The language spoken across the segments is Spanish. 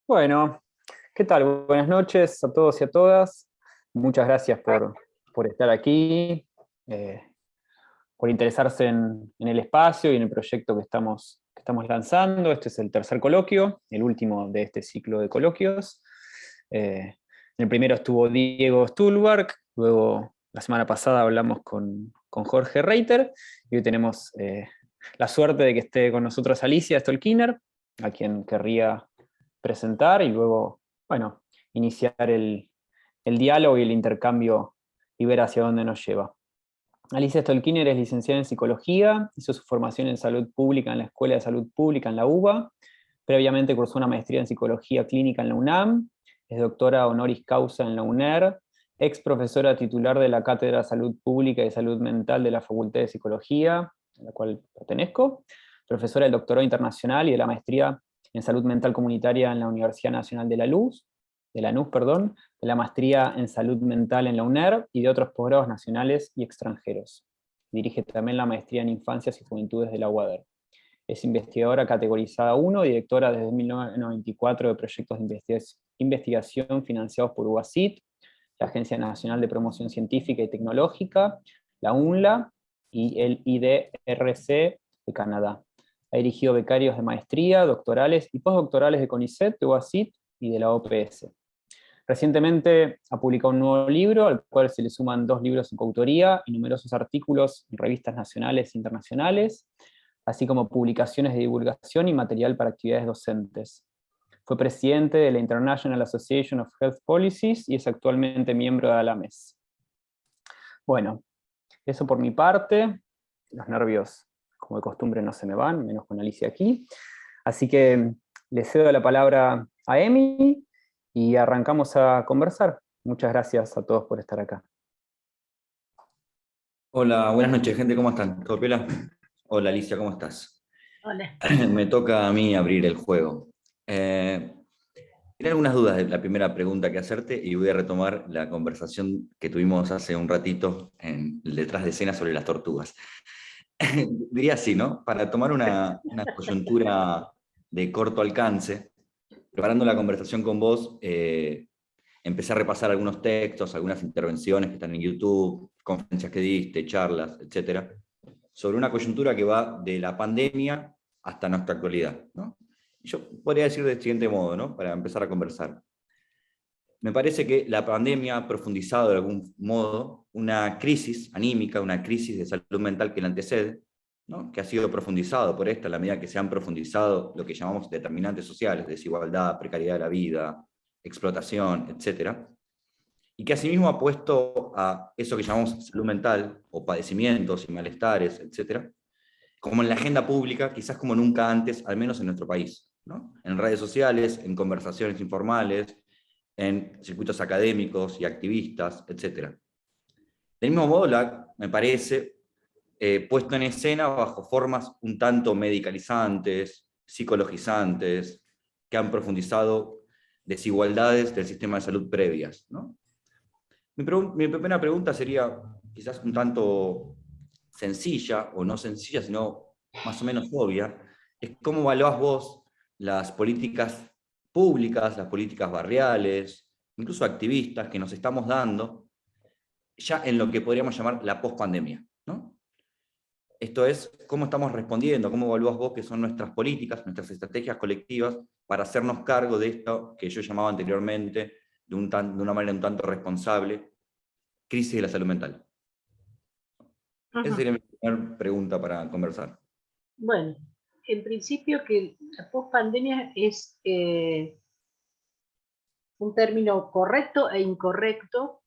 Bueno, ¿qué tal? Buenas noches a todos y a todas. Muchas gracias por estar aquí, eh, por interesarse en el espacio y en el proyecto que estamos lanzando. Este es el tercer coloquio, el último de este ciclo de coloquios. En el primero estuvo Diego Stulbark, luego la semana pasada hablamos con Jorge Reiter, y hoy tenemos la suerte de que esté con nosotros Alicia Stolkiner, a quien querría presentar y luego, bueno, iniciar el diálogo y el intercambio y ver hacia dónde nos lleva. Alicia Stolkiner es licenciada en Psicología, hizo su formación en Salud Pública en la Escuela de Salud Pública en la UBA, previamente cursó una maestría en Psicología Clínica en la UNAM, es doctora honoris causa en la UNER, ex profesora titular de la Cátedra de Salud Pública y Salud Mental de la Facultad de Psicología, a la cual pertenezco, profesora del doctorado internacional y de la maestría en Salud Mental Comunitaria en la Universidad Nacional de Lanús, de la maestría en Salud Mental en la UNER y de otros posgrados nacionales y extranjeros. Dirige también la maestría en Infancias y Juventudes de la UADER. Es investigadora categorizada 1, directora desde 1994 de proyectos de investigación financiados por UASIT, la Agencia Nacional de Promoción Científica y Tecnológica, la UNLA y el IDRC de Canadá. Ha dirigido becarios de maestría, doctorales y postdoctorales de CONICET, de UASIT y de la OPS. Recientemente ha publicado un nuevo libro, al cual se le suman 2 libros en coautoría y numerosos artículos en revistas nacionales e internacionales, así como publicaciones de divulgación y material para actividades docentes. Fue presidente de la International Association of Health Policies y es actualmente miembro de ALAMES. Bueno, eso por mi parte. Los nervios, como de costumbre, no se me van, menos con Alicia aquí. Así que le cedo la palabra a Emi y arrancamos a conversar. Muchas gracias a todos por estar acá. Hola, buenas noches, gente, ¿cómo están? ¿Todo piola? Hola, Alicia, ¿cómo estás? Hola. Me toca a mí abrir el juego. Tenía algunas dudas de la primera pregunta que hacerte y voy a retomar la conversación que tuvimos hace un ratito en el detrás de escena sobre las tortugas. Diría así, ¿no? Para tomar una coyuntura de corto alcance, preparando la conversación con vos, empecé a repasar algunos textos, algunas intervenciones que están en YouTube, conferencias que diste, charlas, etcétera, sobre una coyuntura que va de la pandemia hasta nuestra actualidad, ¿no? Y yo podría decir del siguiente modo, ¿no? Para empezar a conversar. Me parece que la pandemia ha profundizado de algún modo una crisis anímica, una crisis de salud mental que la antecede, ¿no? Que ha sido profundizado por esta, a la medida que se han profundizado lo que llamamos determinantes sociales, desigualdad, precariedad de la vida, explotación, etcétera, y que asimismo ha puesto a eso que llamamos salud mental, o padecimientos y malestares, etcétera, como en la agenda pública, quizás como nunca antes, al menos en nuestro país, ¿no? En redes sociales, en conversaciones informales, en circuitos académicos y activistas, etcétera. Del mismo modo, me parece, puesto en escena bajo formas un tanto medicalizantes, psicologizantes, que han profundizado desigualdades del sistema de salud previas, ¿no? Mi primera pregunta sería quizás un tanto sencilla, o no sencilla, sino más o menos obvia, es cómo evaluás vos las políticas públicas, las políticas barriales, incluso activistas que nos estamos dando ya en lo que podríamos llamar la pospandemia, ¿no? Esto es, cómo estamos respondiendo, cómo evaluás vos que son nuestras políticas, nuestras estrategias colectivas para hacernos cargo de esto que yo llamaba anteriormente de una manera un tanto responsable, crisis de la salud mental. Esa sería mi primera pregunta para conversar. Bueno, en principio que la pospandemia es un término correcto e incorrecto.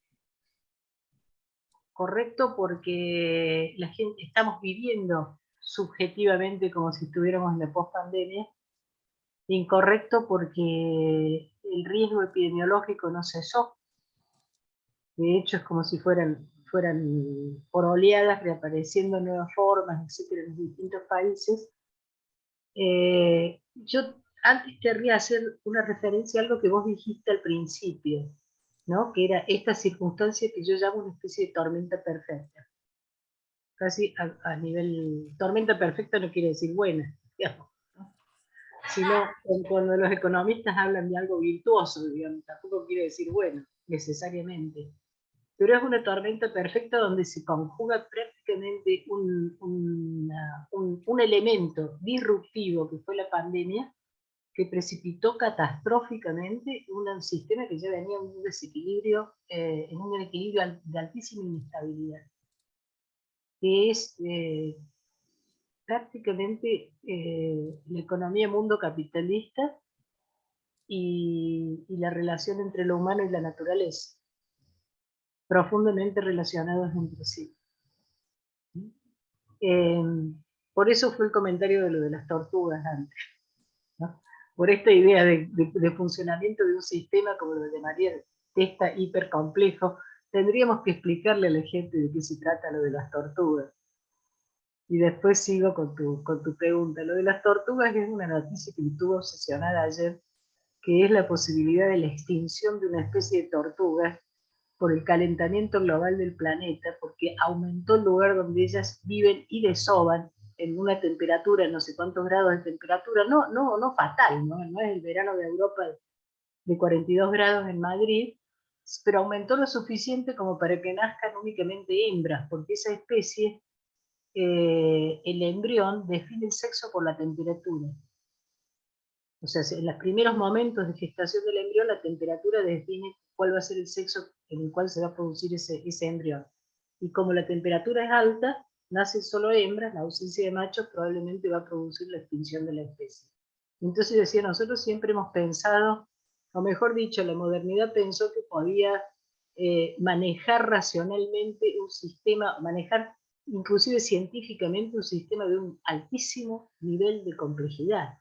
Correcto porque la gente estamos viviendo subjetivamente como si estuviéramos en la pospandemia. Incorrecto porque el riesgo epidemiológico no cesó. De hecho, es como si fueran por oleadas reapareciendo nuevas formas, etcétera, en los distintos países. Yo antes querría hacer una referencia a algo que vos dijiste al principio, ¿no? Que era esta circunstancia que yo llamo una especie de tormenta perfecta. Casi a nivel... Tormenta perfecta no quiere decir buena, digamos, ¿no? sino cuando los economistas hablan de algo virtuoso, digamos, tampoco quiere decir bueno, necesariamente. Pero es una tormenta perfecta donde se conjuga prácticamente un elemento disruptivo que fue la pandemia, que precipitó catastróficamente un sistema que ya venía en un desequilibrio, en un equilibrio de altísima inestabilidad, que es prácticamente la economía mundo capitalista y la relación entre lo humano y la naturaleza, profundamente relacionados entre sí. Por eso fue el comentario de lo de las tortugas antes, ¿no? Por esta idea de funcionamiento de un sistema, como lo de María Testa, hipercomplejo, tendríamos que explicarle a la gente de qué se trata lo de las tortugas. Y después sigo con tu pregunta. Lo de las tortugas es una noticia que me tuvo obsesionada ayer, que es la posibilidad de la extinción de una especie de tortugas por el calentamiento global del planeta, porque aumentó el lugar donde ellas viven y desovan en una temperatura, no sé cuántos grados de temperatura, no fatal, no es el verano de Europa de 42 grados en Madrid, pero aumentó lo suficiente como para que nazcan únicamente hembras, porque esa especie, el embrión define el sexo por la temperatura. O sea, en los primeros momentos de gestación del embrión, la temperatura define cuál va a ser el sexo en el cual se va a producir ese embrión. Y como la temperatura es alta, nacen solo hembras, la ausencia de machos probablemente va a producir la extinción de la especie. Entonces decía, nosotros siempre hemos pensado, o mejor dicho, la modernidad pensó que podía manejar racionalmente un sistema, manejar inclusive científicamente un sistema de un altísimo nivel de complejidad,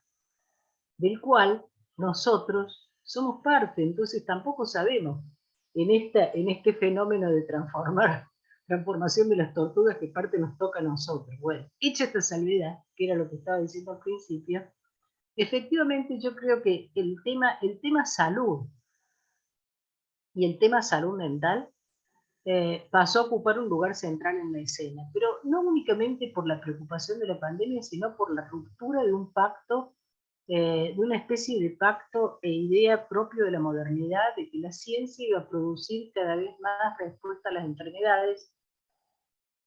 del cual nosotros somos parte, entonces tampoco sabemos en este fenómeno de transformación de las tortugas, que parte nos toca a nosotros. Bueno, hecha esta salvedad, que era lo que estaba diciendo al principio, efectivamente yo creo que el tema salud y el tema salud mental pasó a ocupar un lugar central en la escena, pero no únicamente por la preocupación de la pandemia, sino por la ruptura de un pacto, de una especie de pacto e idea propio de la modernidad, de que la ciencia iba a producir cada vez más respuesta a las enfermedades,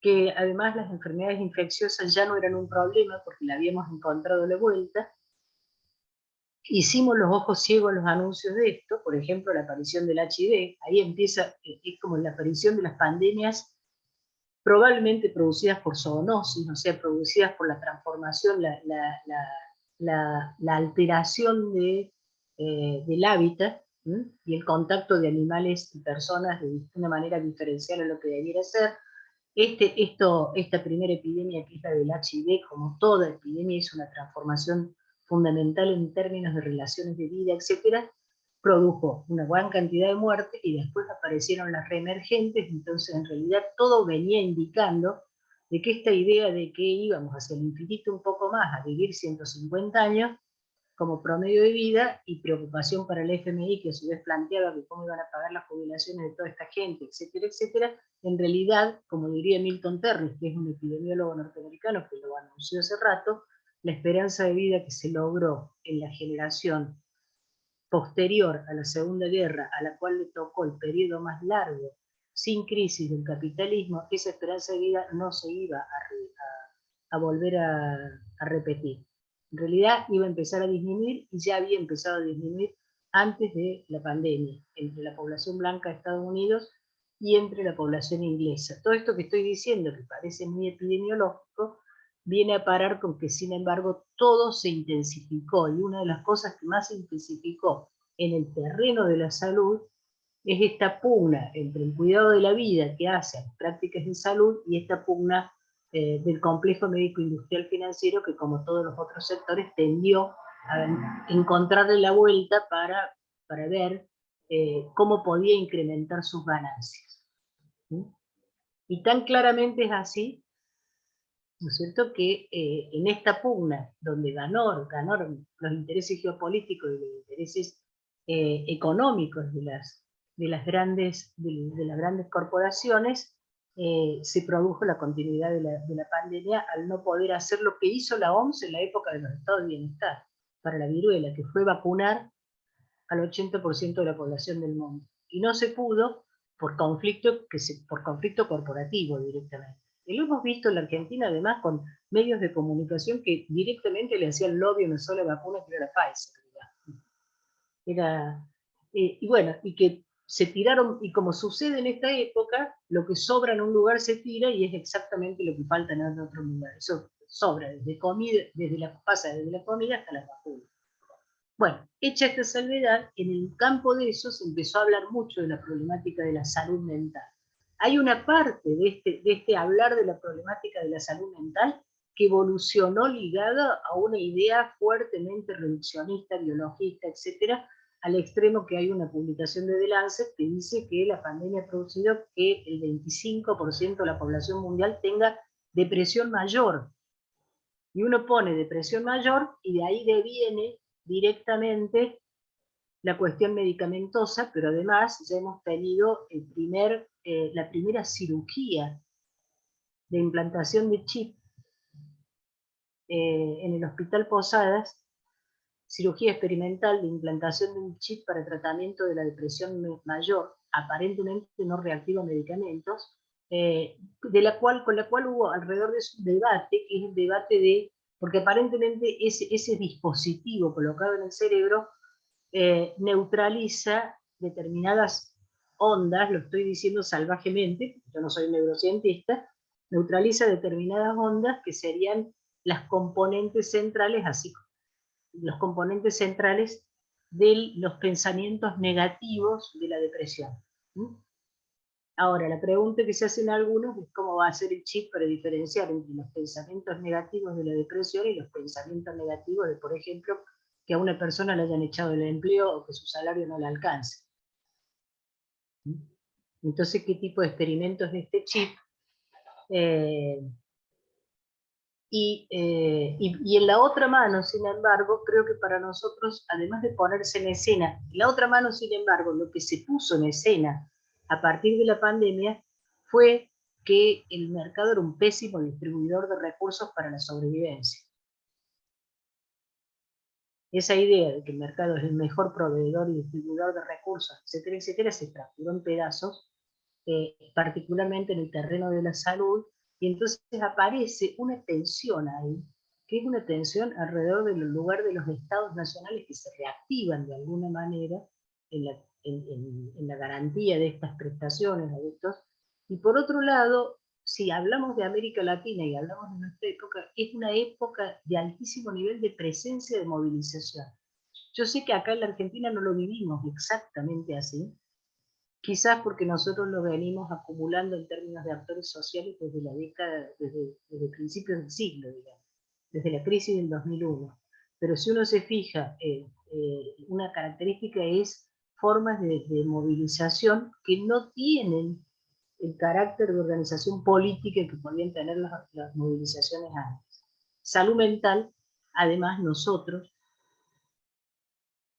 que además las enfermedades infecciosas ya no eran un problema porque le habíamos encontrado la vuelta. Hicimos los ojos ciegos a los anuncios de esto, por ejemplo, la aparición del HIV, ahí empieza, es como la aparición de las pandemias probablemente producidas por zoonosis, o sea, producidas por la transformación, la alteración del hábitat, ¿sí? Y el contacto de animales y personas de una manera diferencial a lo que debiera ser. Esta primera epidemia, que es la del HIV, como toda epidemia, es una transformación fundamental en términos de relaciones de vida, etcétera, produjo una gran cantidad de muertes y después aparecieron las reemergentes. Entonces en realidad todo venía indicando de que esta idea de que íbamos hacia el infinito un poco más, a vivir 150 años como promedio de vida, y preocupación para el FMI, que a su vez planteaba que cómo iban a pagar las jubilaciones de toda esta gente, etcétera, etcétera, en realidad, como diría Milton Terry, que es un epidemiólogo norteamericano que lo anunció hace rato, la esperanza de vida que se logró en la generación posterior a la Segunda Guerra, a la cual le tocó el periodo más largo, sin crisis del capitalismo, esa esperanza de vida no se iba a volver a repetir. En realidad iba a empezar a disminuir, y ya había empezado a disminuir antes de la pandemia, entre la población blanca de Estados Unidos y entre la población inglesa. Todo esto que estoy diciendo, que parece muy epidemiológico, viene a parar con que, sin embargo, todo se intensificó, y una de las cosas que más se intensificó en el terreno de la salud es esta pugna entre el cuidado de la vida que hace a las prácticas de salud y esta pugna del complejo médico-industrial financiero, que como todos los otros sectores tendió a encontrarle la vuelta para ver cómo podía incrementar sus ganancias. ¿Sí? Y tan claramente es así, ¿no es cierto?, que en esta pugna, donde ganaron los intereses geopolíticos y los intereses económicos de las grandes corporaciones, se produjo la continuidad de la pandemia al no poder hacer lo que hizo la OMS en la época de los estados de bienestar, para la viruela, que fue vacunar al 80% de la población del mundo. Y no se pudo por conflicto corporativo directamente. Y lo hemos visto en la Argentina, además, con medios de comunicación que directamente le hacían lobby a una sola vacuna, que era la Pfizer. Y bueno, y que se tiraron, y como sucede en esta época, lo que sobra en un lugar se tira y es exactamente lo que falta en otro lugar. Eso sobra desde comida, pasa desde la comida hasta las vacunas. Bueno, hecha esta salvedad, en el campo de eso se empezó a hablar mucho de la problemática de la salud mental. Hay una parte de este hablar de la problemática de la salud mental que evolucionó ligada a una idea fuertemente reduccionista, biologista, etcétera, al extremo que hay una publicación de The Lancet que dice que la pandemia ha producido que el 25% de la población mundial tenga depresión mayor. Y uno pone depresión mayor y de ahí deviene directamente la cuestión medicamentosa, pero además ya hemos tenido la primera cirugía de implantación de chip en el Hospital Posadas, cirugía experimental de implantación de un chip para tratamiento de la depresión mayor, aparentemente no reactiva a medicamentos, con la cual hubo alrededor de eso un debate, que es el debate de, porque aparentemente ese dispositivo colocado en el cerebro neutraliza determinadas ondas, lo estoy diciendo salvajemente, yo no soy neurocientista, neutraliza determinadas ondas que serían las componentes centrales, así los componentes centrales de los pensamientos negativos de la depresión. Ahora, la pregunta que se hacen algunos es cómo va a ser el chip para diferenciar entre los pensamientos negativos de la depresión y los pensamientos negativos de, por ejemplo, que a una persona le hayan echado del empleo o que su salario no le alcance. Entonces, ¿qué tipo de experimentos de este chip? Y en la otra mano, sin embargo, creo que para nosotros, además de ponerse en escena, la otra mano, sin embargo, lo que se puso en escena a partir de la pandemia fue que el mercado era un pésimo distribuidor de recursos para la sobrevivencia. Esa idea de que el mercado es el mejor proveedor y distribuidor de recursos, etcétera, etcétera, se fracturó en pedazos, particularmente en el terreno de la salud, y entonces aparece una tensión ahí, que es una tensión alrededor del lugar de los estados nacionales que se reactivan de alguna manera en la garantía de estas prestaciones, de estos, y por otro lado, si hablamos de América Latina y hablamos de nuestra época, es una época de altísimo nivel de presencia de movilización. Yo sé que acá en la Argentina no lo vivimos exactamente así, quizás porque nosotros lo venimos acumulando en términos de actores sociales desde la década, desde principios del siglo, digamos, desde la crisis del 2001. Pero si uno se fija, una característica es formas de movilización que no tienen el carácter de organización política que podían tener las movilizaciones antes. Salud mental, además nosotros,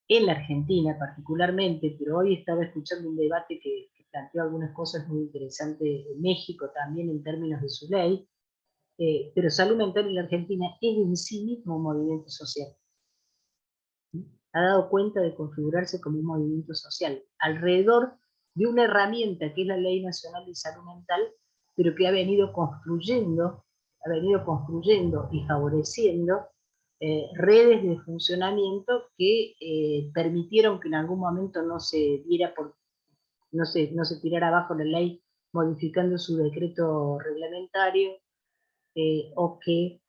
en la Argentina particularmente, pero hoy estaba escuchando un debate que planteó algunas cosas muy interesantes en México también en términos de su ley, pero salud mental en la Argentina es en sí mismo un movimiento social. Ha dado cuenta de configurarse como un movimiento social alrededor de una herramienta que es la Ley Nacional de Salud Mental, pero que ha venido construyendo y favoreciendo redes de funcionamiento que permitieron que en algún momento no se tirara abajo la ley modificando su decreto reglamentario, o que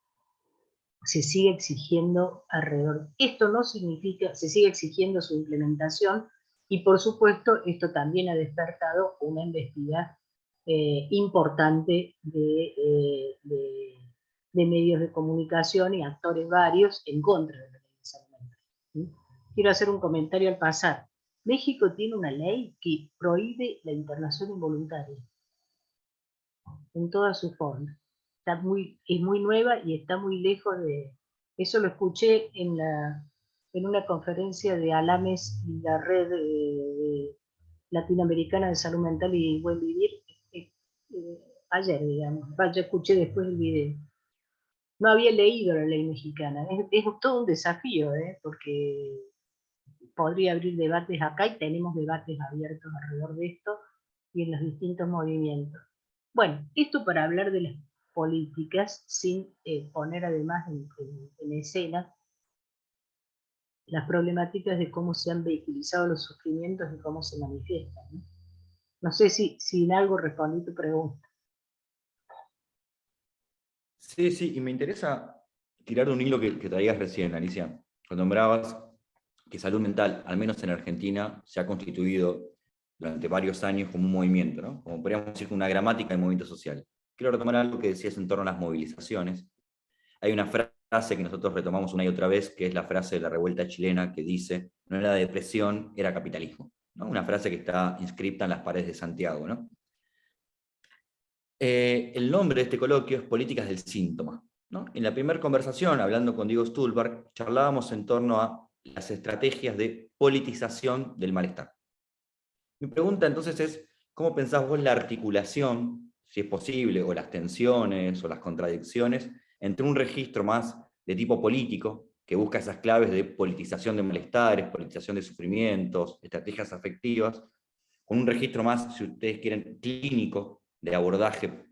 se sigue exigiendo alrededor. Esto no significa, se sigue exigiendo su implementación, y por supuesto esto también ha despertado una embestida importante de medios de comunicación y actores varios en contra de la ley de salud mental. Quiero hacer un comentario al pasar. México tiene una ley que prohíbe la internación involuntaria en todas sus formas. Es muy nueva y está muy lejos de... Eso lo escuché en una conferencia de Alames y la red latinoamericana de salud mental y buen vivir, ayer, digamos. Yo escuché después el video. no había leído la ley mexicana. Es todo un desafío, porque podría abrir debates acá y tenemos debates abiertos alrededor de esto y en los distintos movimientos. Bueno, esto para hablar de las políticas sin poner además en escena las problemáticas de cómo se han vehiculizado los sufrimientos y cómo se manifiestan, ¿no? No sé si en algo respondí tu pregunta. Sí, sí, y me interesa tirar un hilo que traías recién, Alicia, cuando nombrabas que salud mental, al menos en Argentina, se ha constituido durante varios años como un movimiento, ¿no? Como podríamos decir, una gramática del movimiento social. Quiero retomar algo que decías en torno a las movilizaciones. Hay una frase que nosotros retomamos una y otra vez, que es la frase de la revuelta chilena, que dice, no era depresión, era capitalismo, ¿no? Una frase que está inscripta en las paredes de Santiago, ¿no? El nombre de este coloquio es Políticas del Síntoma, ¿no? En la primera conversación, hablando con Diego Stulberg, charlábamos en torno a las estrategias de politización del malestar. Mi pregunta entonces es, ¿cómo pensás vos la articulación, si es posible, o las tensiones o las contradicciones entre un registro más de tipo político, que busca esas claves de politización de malestares, politización de sufrimientos, estrategias afectivas, con un registro más, si ustedes quieren, clínico, de abordaje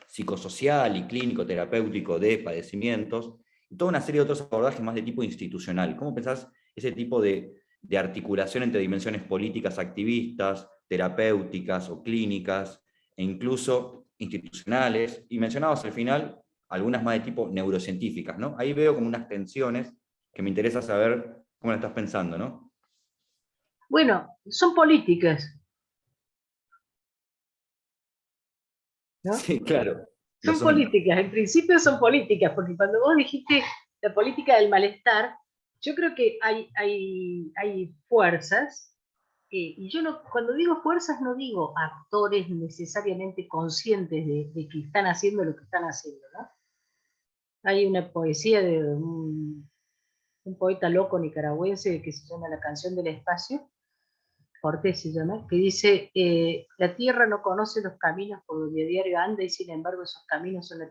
psicosocial y clínico terapéutico de padecimientos, y toda una serie de otros abordajes más de tipo institucional? ¿Cómo pensás ese tipo de articulación entre dimensiones políticas activistas, terapéuticas o clínicas, e incluso institucionales? Y mencionabas al final algunas más de tipo neurocientíficas, ¿no? Ahí veo como unas tensiones que me interesa saber cómo la estás pensando, ¿no? Bueno, son políticas, ¿no? Sí, claro, lo Son son. políticas, en principio son políticas, porque cuando vos dijiste la política del malestar, yo creo que hay fuerzas, y yo no, cuando digo fuerzas no digo actores necesariamente conscientes de que están haciendo lo que están haciendo, ¿no? Hay una poesía de un poeta loco nicaragüense que se llama La canción del espacio, Cortés se llama, que dice, la tierra no conoce los caminos por donde a diario anda y sin embargo esos caminos son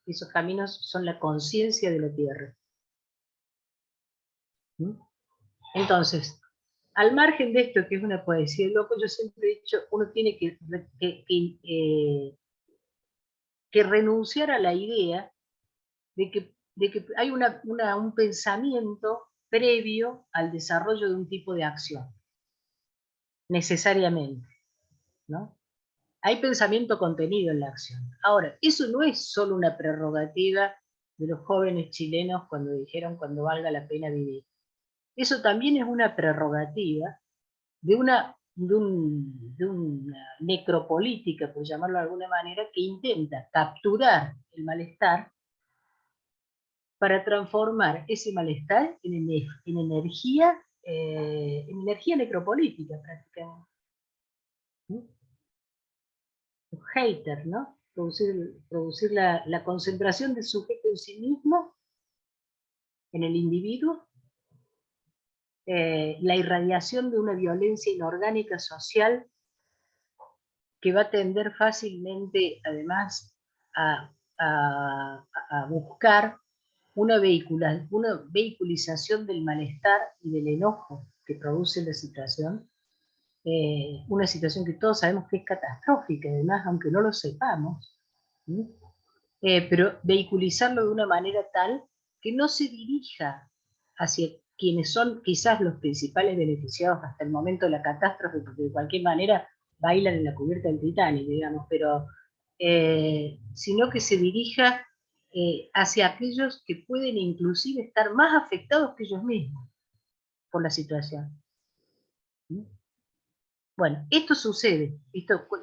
esos caminos son la conciencia de la tierra. ¿Mm? Entonces, al margen de esto, que es una poesía loco, yo siempre he dicho, uno tiene que renunciar a la idea de que hay un pensamiento previo al desarrollo de un tipo de acción, necesariamente, ¿no? Hay pensamiento contenido en la acción. Ahora, eso no es solo una prerrogativa de los jóvenes chilenos cuando dijeron cuando valga la pena vivir. Eso también es una prerrogativa de una necropolítica, por llamarlo de alguna manera, que intenta capturar el malestar para transformar ese malestar en energía necropolítica prácticamente. ¿No? Hater, ¿no? Producir la concentración del sujeto en sí mismo, en el individuo, la irradiación de una violencia inorgánica social que va a tender fácilmente, además, a buscar una vehiculización del malestar y del enojo que produce la situación, una situación que todos sabemos que es catastrófica, además, aunque no lo sepamos, ¿sí? Pero vehiculizarlo de una manera tal que no se dirija hacia quienes son quizás los principales beneficiados hasta el momento de la catástrofe, porque de cualquier manera bailan en la cubierta del Titanic, digamos, pero sino que se dirija hacia aquellos que pueden inclusive estar más afectados que ellos mismos por la situación. ¿Sí? Bueno, esto sucede.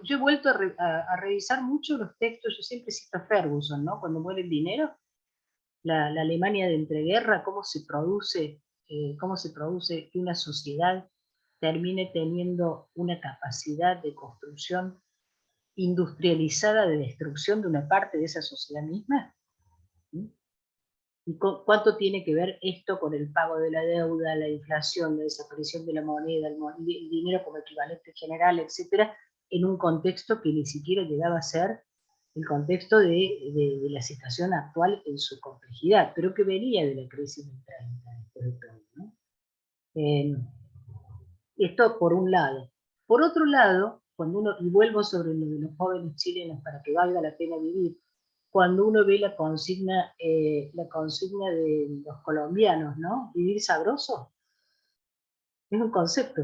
Yo he vuelto a revisar mucho los textos, yo siempre cito a Ferguson, ¿no? Cuando muere el dinero, la Alemania de entreguerra, cómo se produce que una sociedad termine teniendo una capacidad de construcción industrializada de destrucción de una parte de esa sociedad misma. ¿Sí? ¿Y cuánto tiene que ver esto con el pago de la deuda, la inflación, la desaparición de la moneda, el dinero como equivalente general, etcétera, en un contexto que ni siquiera llegaba a ser el contexto de la situación actual en su complejidad, pero que venía de la crisis del 30, después de todo, ¿no? Esto por un lado. Por otro lado, cuando uno, y vuelvo sobre lo de los jóvenes chilenos para que valga la pena vivir, cuando uno ve la consigna de los colombianos, ¿no? Vivir sabroso, es un concepto.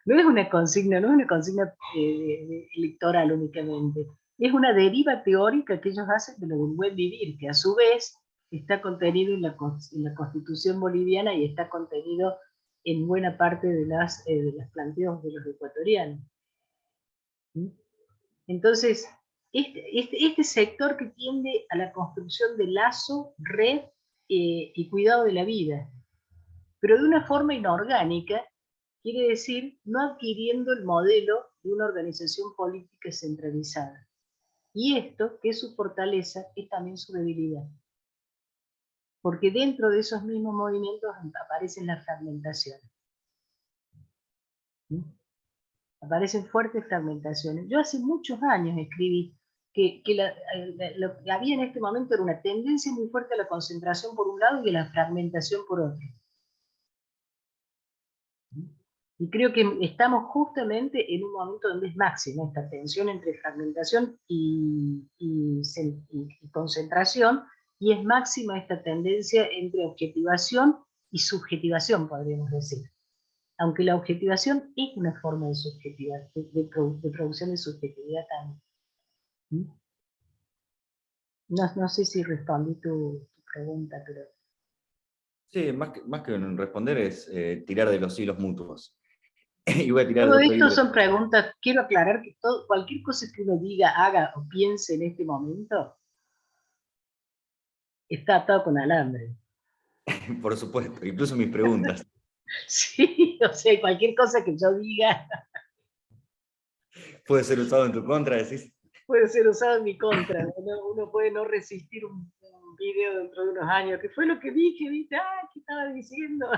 No es una consigna, no es una consigna electoral únicamente. Es una deriva teórica que ellos hacen de lo del buen vivir, que a su vez está contenido en la Constitución boliviana y está contenido en buena parte de los planteos de los ecuatorianos. ¿Mm? Entonces, este sector que tiende a la construcción de lazo, red y cuidado de la vida, pero de una forma inorgánica, quiere decir no adquiriendo el modelo de una organización política centralizada. Y esto, que es su fortaleza, es también su debilidad. Porque dentro de esos mismos movimientos aparecen las fragmentaciones. ¿Sí? Aparecen fuertes fragmentaciones. Yo hace muchos años escribí que lo que había en este momento era una tendencia muy fuerte a la concentración por un lado y a la fragmentación por otro. Y creo que estamos justamente en un momento donde es máxima esta tensión entre fragmentación y concentración, y es máxima esta tendencia entre objetivación y subjetivación, podríamos decir. Aunque la objetivación es una forma de subjetividad, de producción de subjetividad también. No sé si respondí tu pregunta, pero... Sí, más que responder es tirar de los hilos mutuos. Y voy a tirar de Todo otro esto hilo. son preguntas, quiero aclarar que cualquier cosa que uno diga, haga o piense en este momento, está atado con alambre. Por supuesto, incluso mis preguntas. Sí, o sea, cualquier cosa que yo diga Puede ser usado en tu contra, decís. puede ser usado en mi contra. Uno puede no resistir un video dentro de unos años. ¿Qué fue lo que dije? ¿Viste? Ah, ¿qué estaba diciendo?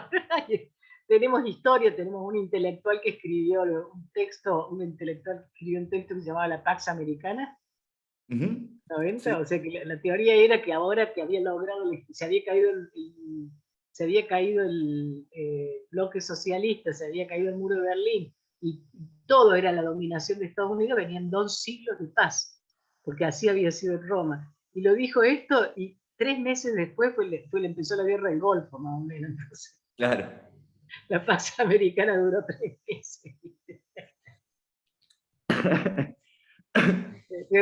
Tenemos historia, tenemos un intelectual que escribió un texto, que se llamaba La Pax Americana, Uh-huh. 90, Sí. o sea que la teoría era que ahora que había logrado, se había caído el bloque socialista, se había caído el muro de Berlín, y todo era la dominación de Estados Unidos, venían 2 siglos de paz, porque así había sido en Roma. Y lo dijo esto, y 3 meses después empezó la guerra del Golfo, más o menos. Entonces, Claro. la paz americana duró 3 meses.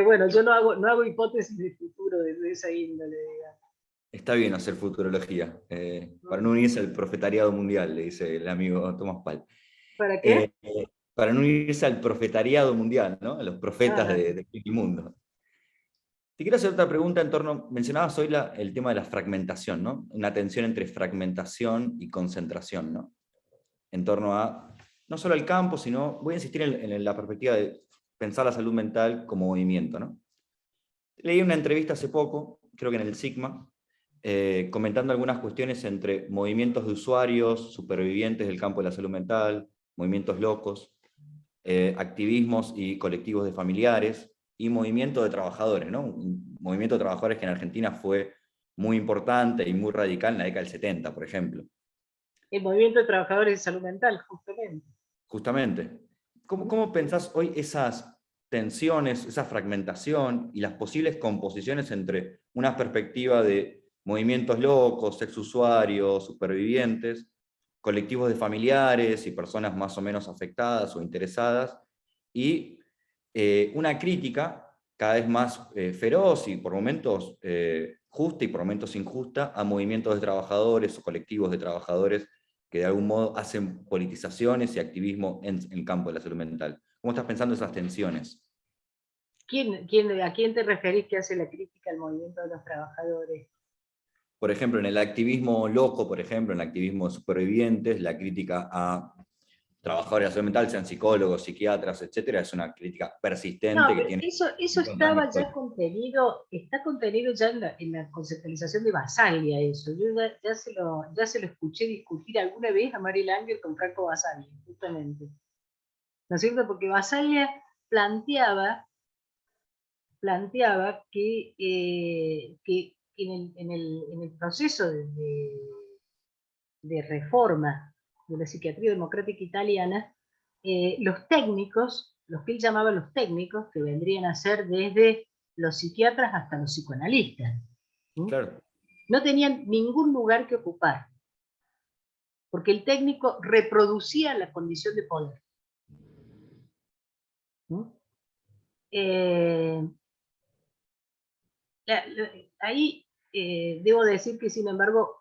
Bueno, yo no hago hipótesis de futuro de esa índole, digamos. Está bien hacer futurología. Para no unirse al profetariado mundial, le dice el amigo Tomás Pal. ¿Para qué? Para no unirse al profetariado mundial, ¿no? A los profetas Ah, del mundo. Te quiero hacer otra pregunta en torno, mencionabas hoy el tema de la fragmentación, ¿no? Una tensión entre fragmentación y concentración, ¿no? En torno a, no solo al campo, sino, voy a insistir en la perspectiva de pensar la salud mental como movimiento, ¿no? Leí una entrevista hace poco, creo que en el Sigma, comentando algunas cuestiones entre movimientos de usuarios, supervivientes del campo de la salud mental, movimientos locos, activismos y colectivos de familiares, y movimiento de trabajadores, ¿no? Un movimiento de trabajadores que en Argentina fue muy importante y muy radical en la década del 70, por ejemplo. el movimiento de trabajadores de salud mental, justamente. Justamente. ¿Cómo pensás hoy esas tensiones, esa fragmentación y las posibles composiciones entre una perspectiva de movimientos locos, sexusuarios, supervivientes, colectivos de familiares y personas más o menos afectadas o interesadas, y una crítica cada vez más feroz y por momentos justa y por momentos injusta a movimientos de trabajadores o colectivos de trabajadores que de algún modo hacen politizaciones y activismo en el campo de la salud mental? ¿Cómo estás pensando esas tensiones? ¿A quién te referís que hace la crítica al movimiento de los trabajadores? Por ejemplo, en el activismo loco, por ejemplo, en el activismo de supervivientes, la crítica a trabajadores de la salud mental, sean psicólogos, psiquiatras, etcétera, es una crítica persistente No, que pero tiene eso 50 años de estaba ya historia. contenido, está contenido ya en la conceptualización de Basaglia, eso. Yo ya se lo escuché discutir alguna vez a Mary Langer con Franco Basaglia, justamente. ¿No es cierto? Porque Basaglia planteaba planteaba que en el proceso de reforma de la psiquiatría democrática italiana, los técnicos, los que él llamaba los técnicos, que vendrían a ser desde los psiquiatras hasta los psicoanalistas, Claro. no tenían ningún lugar que ocupar, porque el técnico reproducía la condición de poder. Ahí debo decir que, sin embargo,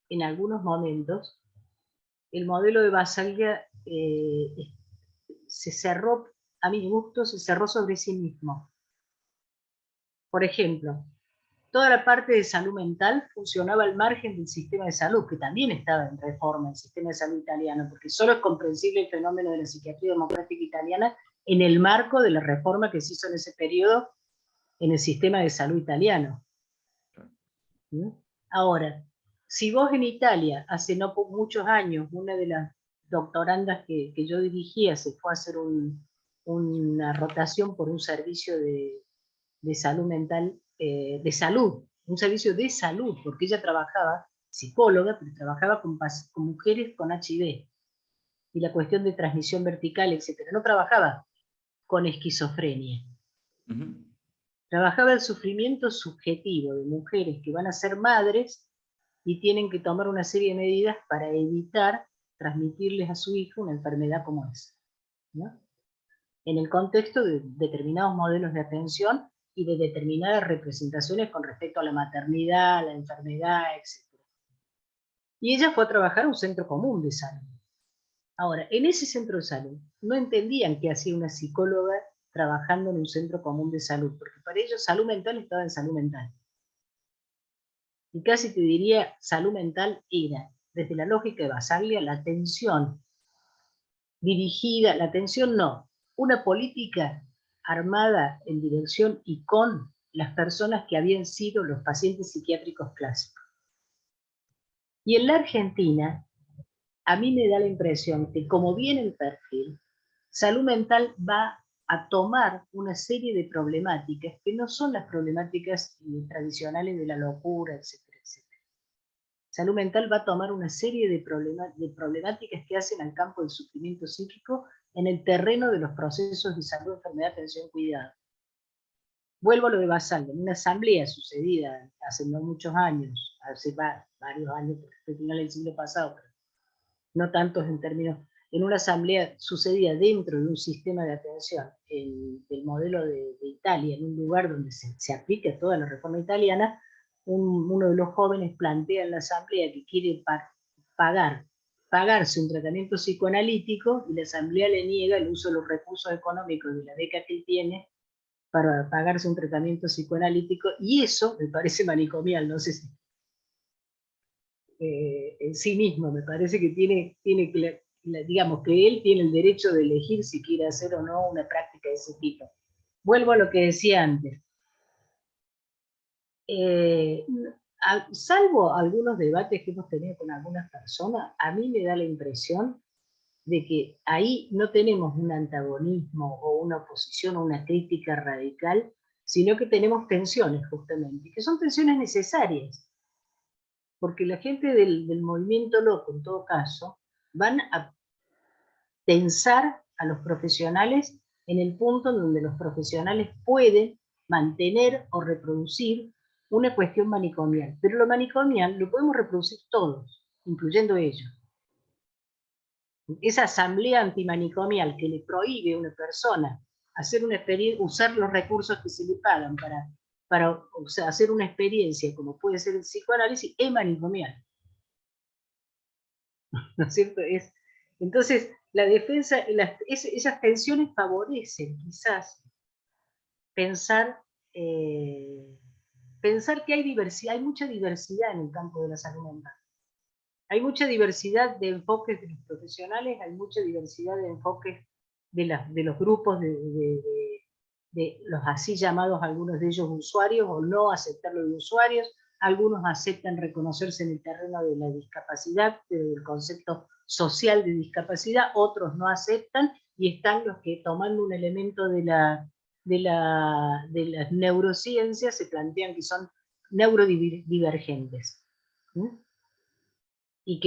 en algunos momentos, el modelo de Basaglia se cerró, a mi gusto, se cerró sobre sí mismo. Por ejemplo, toda la parte de salud mental funcionaba al margen del sistema de salud, que también estaba en reforma, el sistema de salud italiano, porque solo es comprensible el fenómeno de la psiquiatría democrática italiana en el marco de la reforma que se hizo en ese periodo en el sistema de salud italiano. ¿Sí? Ahora, si vos en Italia, hace no muchos años, una de las doctorandas que yo dirigía se fue a hacer una rotación por un servicio de salud mental, de salud, un servicio de salud, porque ella trabajaba, psicóloga, pero trabajaba con mujeres con HIV, y la cuestión de transmisión vertical, etc. No trabajaba con esquizofrenia. Trabajaba el sufrimiento subjetivo de mujeres que van a ser madres y tienen que tomar una serie de medidas para evitar transmitirles a su hijo una enfermedad como esa, ¿no? En el contexto de determinados modelos de atención y de determinadas representaciones con respecto a la maternidad, la enfermedad, etc. Y ella fue a trabajar a un centro común de salud. Ahora, en ese centro de salud no entendían qué hacía una psicóloga trabajando en un centro común de salud, porque para ellos salud mental estaba en salud mental. Y casi te diría, salud mental era, desde la lógica de Basaglia, la atención dirigida, la atención no, una política armada en dirección y con las personas que habían sido los pacientes psiquiátricos clásicos. Y en la Argentina, a mí me da la impresión que, como viene el perfil, salud mental va a tomar una serie de problemáticas que no son las problemáticas tradicionales de la locura, etcétera, etcétera. Salud mental va a tomar una serie de problemáticas que hacen al campo del sufrimiento psíquico en el terreno de los procesos de salud, enfermedad, atención, cuidado. Vuelvo a lo de Basaglia, en una asamblea sucedida hace no muchos años, hace varios años, al final del siglo pasado, pero no tantos en términos, en una asamblea sucedida dentro de un sistema de atención, del modelo de Italia, en un lugar donde se aplica toda la reforma italiana, uno de los jóvenes plantea en la asamblea que quiere pagarse un tratamiento psicoanalítico, y la asamblea le niega el uso de los recursos económicos de la beca que él tiene para pagarse un tratamiento psicoanalítico, y eso me parece manicomial, no sé si en sí mismo, me parece que tiene digamos que él tiene el derecho de elegir si quiere hacer o no una práctica de ese tipo. Vuelvo a lo que decía antes. Salvo algunos debates que hemos tenido con algunas personas, a mí me da la impresión de que ahí no tenemos un antagonismo o una oposición o una crítica radical, sino que tenemos tensiones justamente, que son tensiones necesarias, porque la gente del movimiento loco, en todo caso, van a tensar a los profesionales en el punto en donde los profesionales pueden mantener o reproducir una cuestión manicomial. Pero lo manicomial lo podemos reproducir todos, incluyendo ellos. Esa asamblea antimanicomial que le prohíbe a una persona hacer una experiencia, usar los recursos que se le pagan para o sea, hacer una experiencia como puede ser el psicoanálisis, es manicomial. ¿No es cierto? Entonces, la defensa, esas tensiones favorecen quizás pensar que hay diversidad, hay mucha diversidad en el campo de la salud mental. Hay mucha diversidad de enfoques de los profesionales, hay mucha diversidad de enfoques de los grupos de los así llamados, algunos de ellos usuarios, o no aceptarlo de usuarios. Algunos aceptan reconocerse en el terreno de la discapacidad, del concepto social de discapacidad, otros no aceptan, y están los que, tomando un elemento de la de las neurociencias se plantean que son neurodivergentes. Y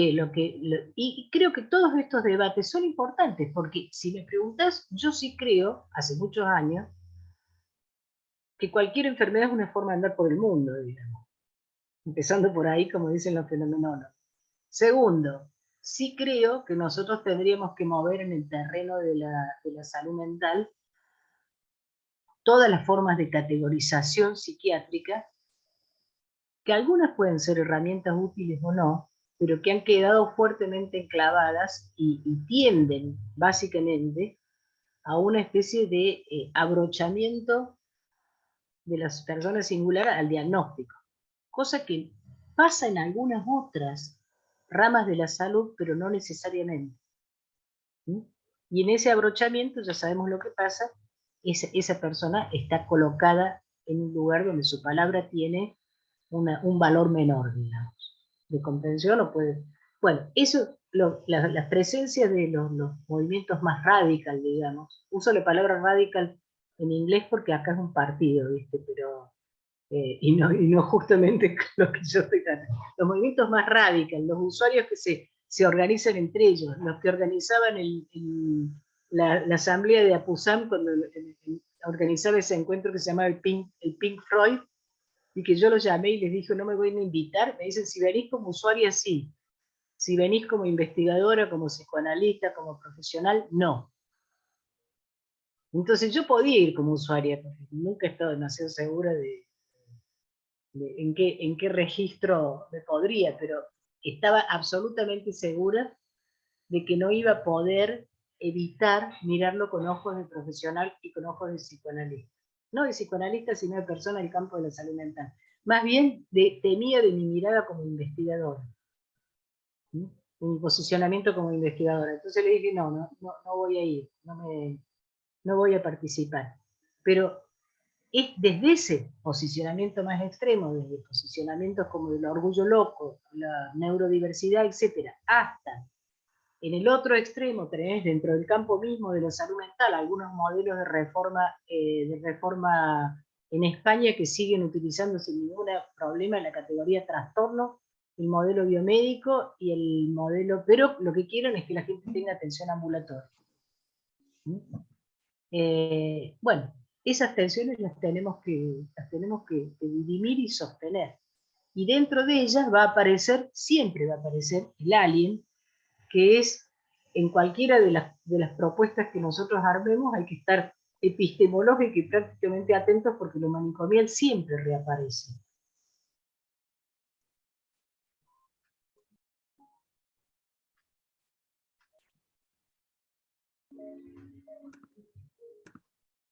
creo que todos estos debates son importantes, porque si me preguntas, yo sí creo, hace muchos años, que cualquier enfermedad es una forma de andar por el mundo, digamos. Empezando por ahí, como dicen los fenomenólogos. Segundo, sí creo que nosotros tendríamos que mover en el terreno de la salud mental todas las formas de categorización psiquiátrica, que algunas pueden ser herramientas útiles o no, pero que han quedado fuertemente enclavadas y tienden básicamente a una especie de abrochamiento de las personas singular al diagnóstico, cosa que pasa en algunas otras ramas de la salud, pero no necesariamente. Y en ese abrochamiento, ya sabemos lo que pasa, esa persona está colocada en un lugar donde su palabra tiene un valor menor, digamos, de contención o puede... Bueno, eso, las presencias de los movimientos más radical, digamos, uso la palabra radical en inglés porque acá es un partido, ¿viste? Pero, y no justamente lo que yo estoy tratando. Los movimientos más radicales, los usuarios que se organizan entre ellos, los que organizaban la asamblea de Apusam cuando organizaba ese encuentro que se llamaba el Pink Floyd, y que yo los llamé y les dije, no me voy a invitar, me dicen, si venís como usuaria, sí. Si venís como investigadora, como psicoanalista, como profesional, no. Entonces yo podía ir como usuaria, porque nunca he estado demasiado segura de en qué registro me podría, pero estaba absolutamente segura de que no iba a poder evitar mirarlo con ojos de profesional y con ojos de psicoanalista. No de psicoanalista, sino de persona del campo de la salud mental. Más bien temía de mi mirada como investigadora, de mi posicionamiento como investigadora. Entonces le dije, no voy a ir, no voy a participar. Pero es desde ese posicionamiento más extremo, desde posicionamientos como el orgullo loco, la neurodiversidad, etcétera, hasta en el otro extremo tenés dentro del campo mismo de la salud mental algunos modelos de reforma en España que siguen utilizando sin ningún problema en la categoría trastorno, el modelo biomédico y el modelo, pero lo que quieren es que la gente tenga atención ambulatoria. Bueno, esas tensiones las tenemos que dirimir y sostener. Y dentro de ellas siempre va a aparecer el alien, que es, en cualquiera de las propuestas que nosotros armemos, hay que estar epistemológico y prácticamente atentos porque lo manicomial siempre reaparece.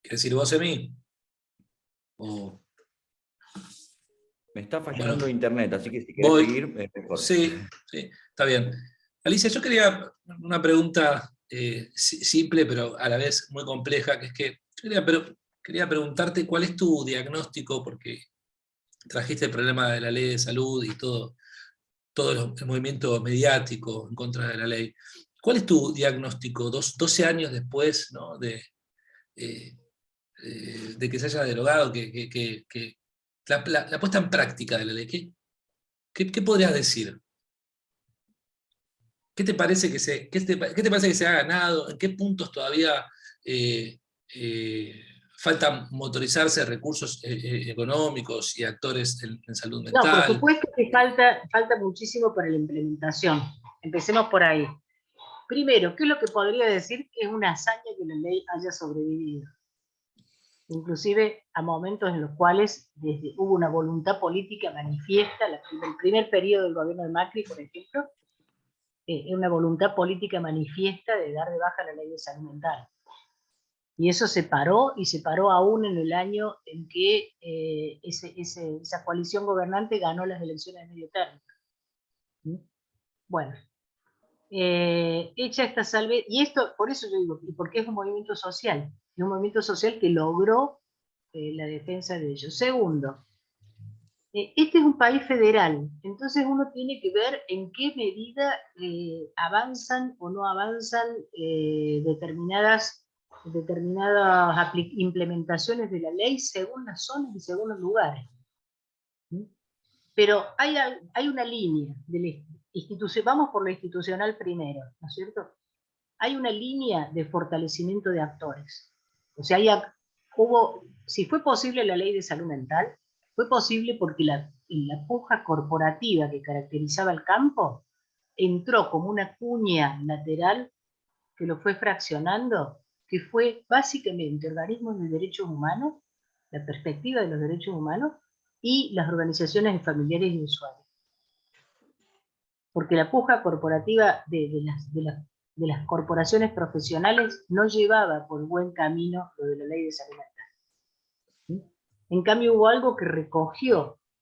¿Quieres decir vos, Emi? O... Me está fallando internet, así que si querés seguir, mejor. Sí, está bien. Alicia, yo quería una pregunta simple, pero a la vez muy compleja, que es que quería preguntarte cuál es tu diagnóstico, porque trajiste el problema de la ley de salud y todo el movimiento mediático en contra de la ley. ¿Cuál es tu diagnóstico 12 años después, ¿no? de que se haya derogado, la puesta en práctica de la ley? ¿Qué podrías decir? ¿Qué te parece que se ha ganado? ¿En qué puntos todavía falta motorizarse recursos económicos y actores en salud mental? No, por supuesto que falta muchísimo para la implementación. Empecemos por ahí. Primero, ¿qué es lo que podría decir que es una hazaña que la ley haya sobrevivido? Inclusive a momentos en los cuales hubo una voluntad política manifiesta, el primer periodo del gobierno de Macri, por ejemplo, una voluntad política manifiesta de dar de baja la ley de salud mental. Y eso se paró, y se paró aún en el año en que esa coalición gobernante ganó las elecciones de medio término. Bueno, hecha esta salve, y esto, por eso yo digo, porque es un movimiento social, es un movimiento social que logró la defensa de ellos. Segundo, este es un país federal, entonces uno tiene que ver en qué medida avanzan o no avanzan determinadas determinadas implementaciones de la ley según las zonas y según los lugares. Pero hay una línea, vamos por lo institucional primero, ¿no es cierto? Hay una línea de fortalecimiento de actores. O sea, si fue posible la ley de salud mental, fue posible porque la puja corporativa que caracterizaba el campo entró como una cuña lateral que lo fue fraccionando, que fue básicamente organismos de derechos humanos, la perspectiva de los derechos humanos, y las organizaciones de familiares y usuarios. Porque la puja corporativa de las corporaciones profesionales no llevaba por buen camino lo de la ley de salud mental. En cambio hubo algo que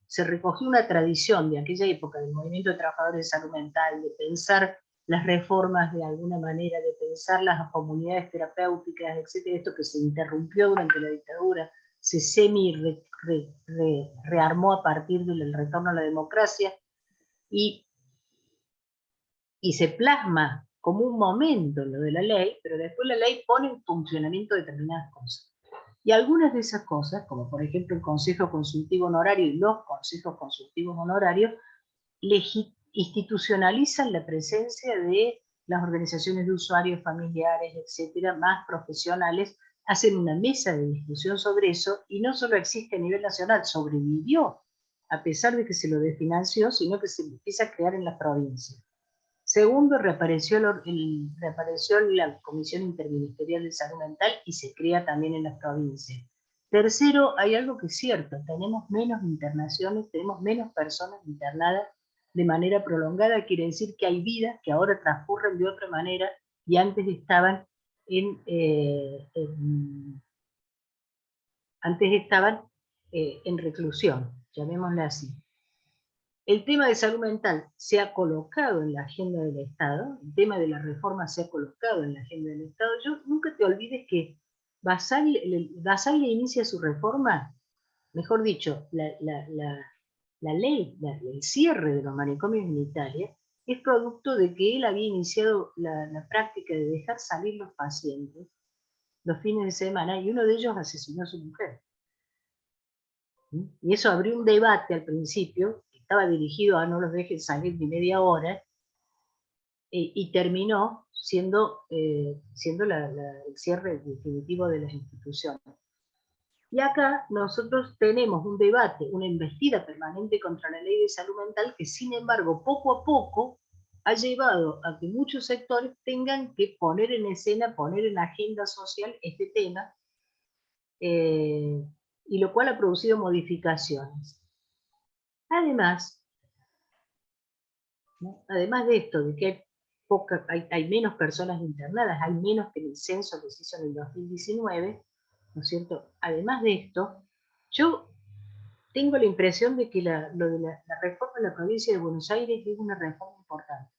se recogió una tradición de aquella época del movimiento de trabajadores de salud mental, de pensar las reformas de alguna manera, de pensar las comunidades terapéuticas, etcétera, esto que se interrumpió durante la dictadura, se rearmó a partir del retorno a la democracia, y se plasma como un momento lo de la ley, pero después la ley pone en funcionamiento determinadas cosas. Y algunas de esas cosas, como por ejemplo el Consejo Consultivo Honorario y los consejos consultivos honorarios, institucionalizan la presencia de las organizaciones de usuarios, familiares, etcétera, más profesionales, hacen una mesa de discusión sobre eso, y no solo existe a nivel nacional, sobrevivió, a pesar de que se lo desfinanció, sino que se empieza a crear en las provincias. Segundo, reapareció la Comisión Interministerial de Salud Mental y se crea también en las provincias. Tercero, hay algo que es cierto, tenemos menos internaciones, tenemos menos personas internadas de manera prolongada, quiere decir que hay vidas que ahora transcurren de otra manera y antes estaban en reclusión, llamémosla así. El tema de salud mental se ha colocado en la agenda del Estado, el tema de la reforma se ha colocado en la agenda del Estado. Nunca te olvides que Basaglia inicia su reforma, mejor dicho, la ley, el cierre de los manicomios militares, es producto de que él había iniciado la práctica de dejar salir los pacientes los fines de semana, y uno de ellos asesinó a su mujer. Y eso abrió un debate al principio, que estaba dirigido a no los dejen salir ni media hora, y terminó siendo el cierre definitivo de las instituciones. Y acá nosotros tenemos un debate, una embestida permanente contra la ley de salud mental, que sin embargo poco a poco ha llevado a que muchos sectores tengan que poner en escena, poner en agenda social este tema, y lo cual ha producido modificaciones. Además de esto, de que hay menos personas internadas, hay menos que en el censo que se hizo en el 2019, ¿no es cierto? Además de esto, yo tengo la impresión de que la reforma de la provincia de Buenos Aires es una reforma importante.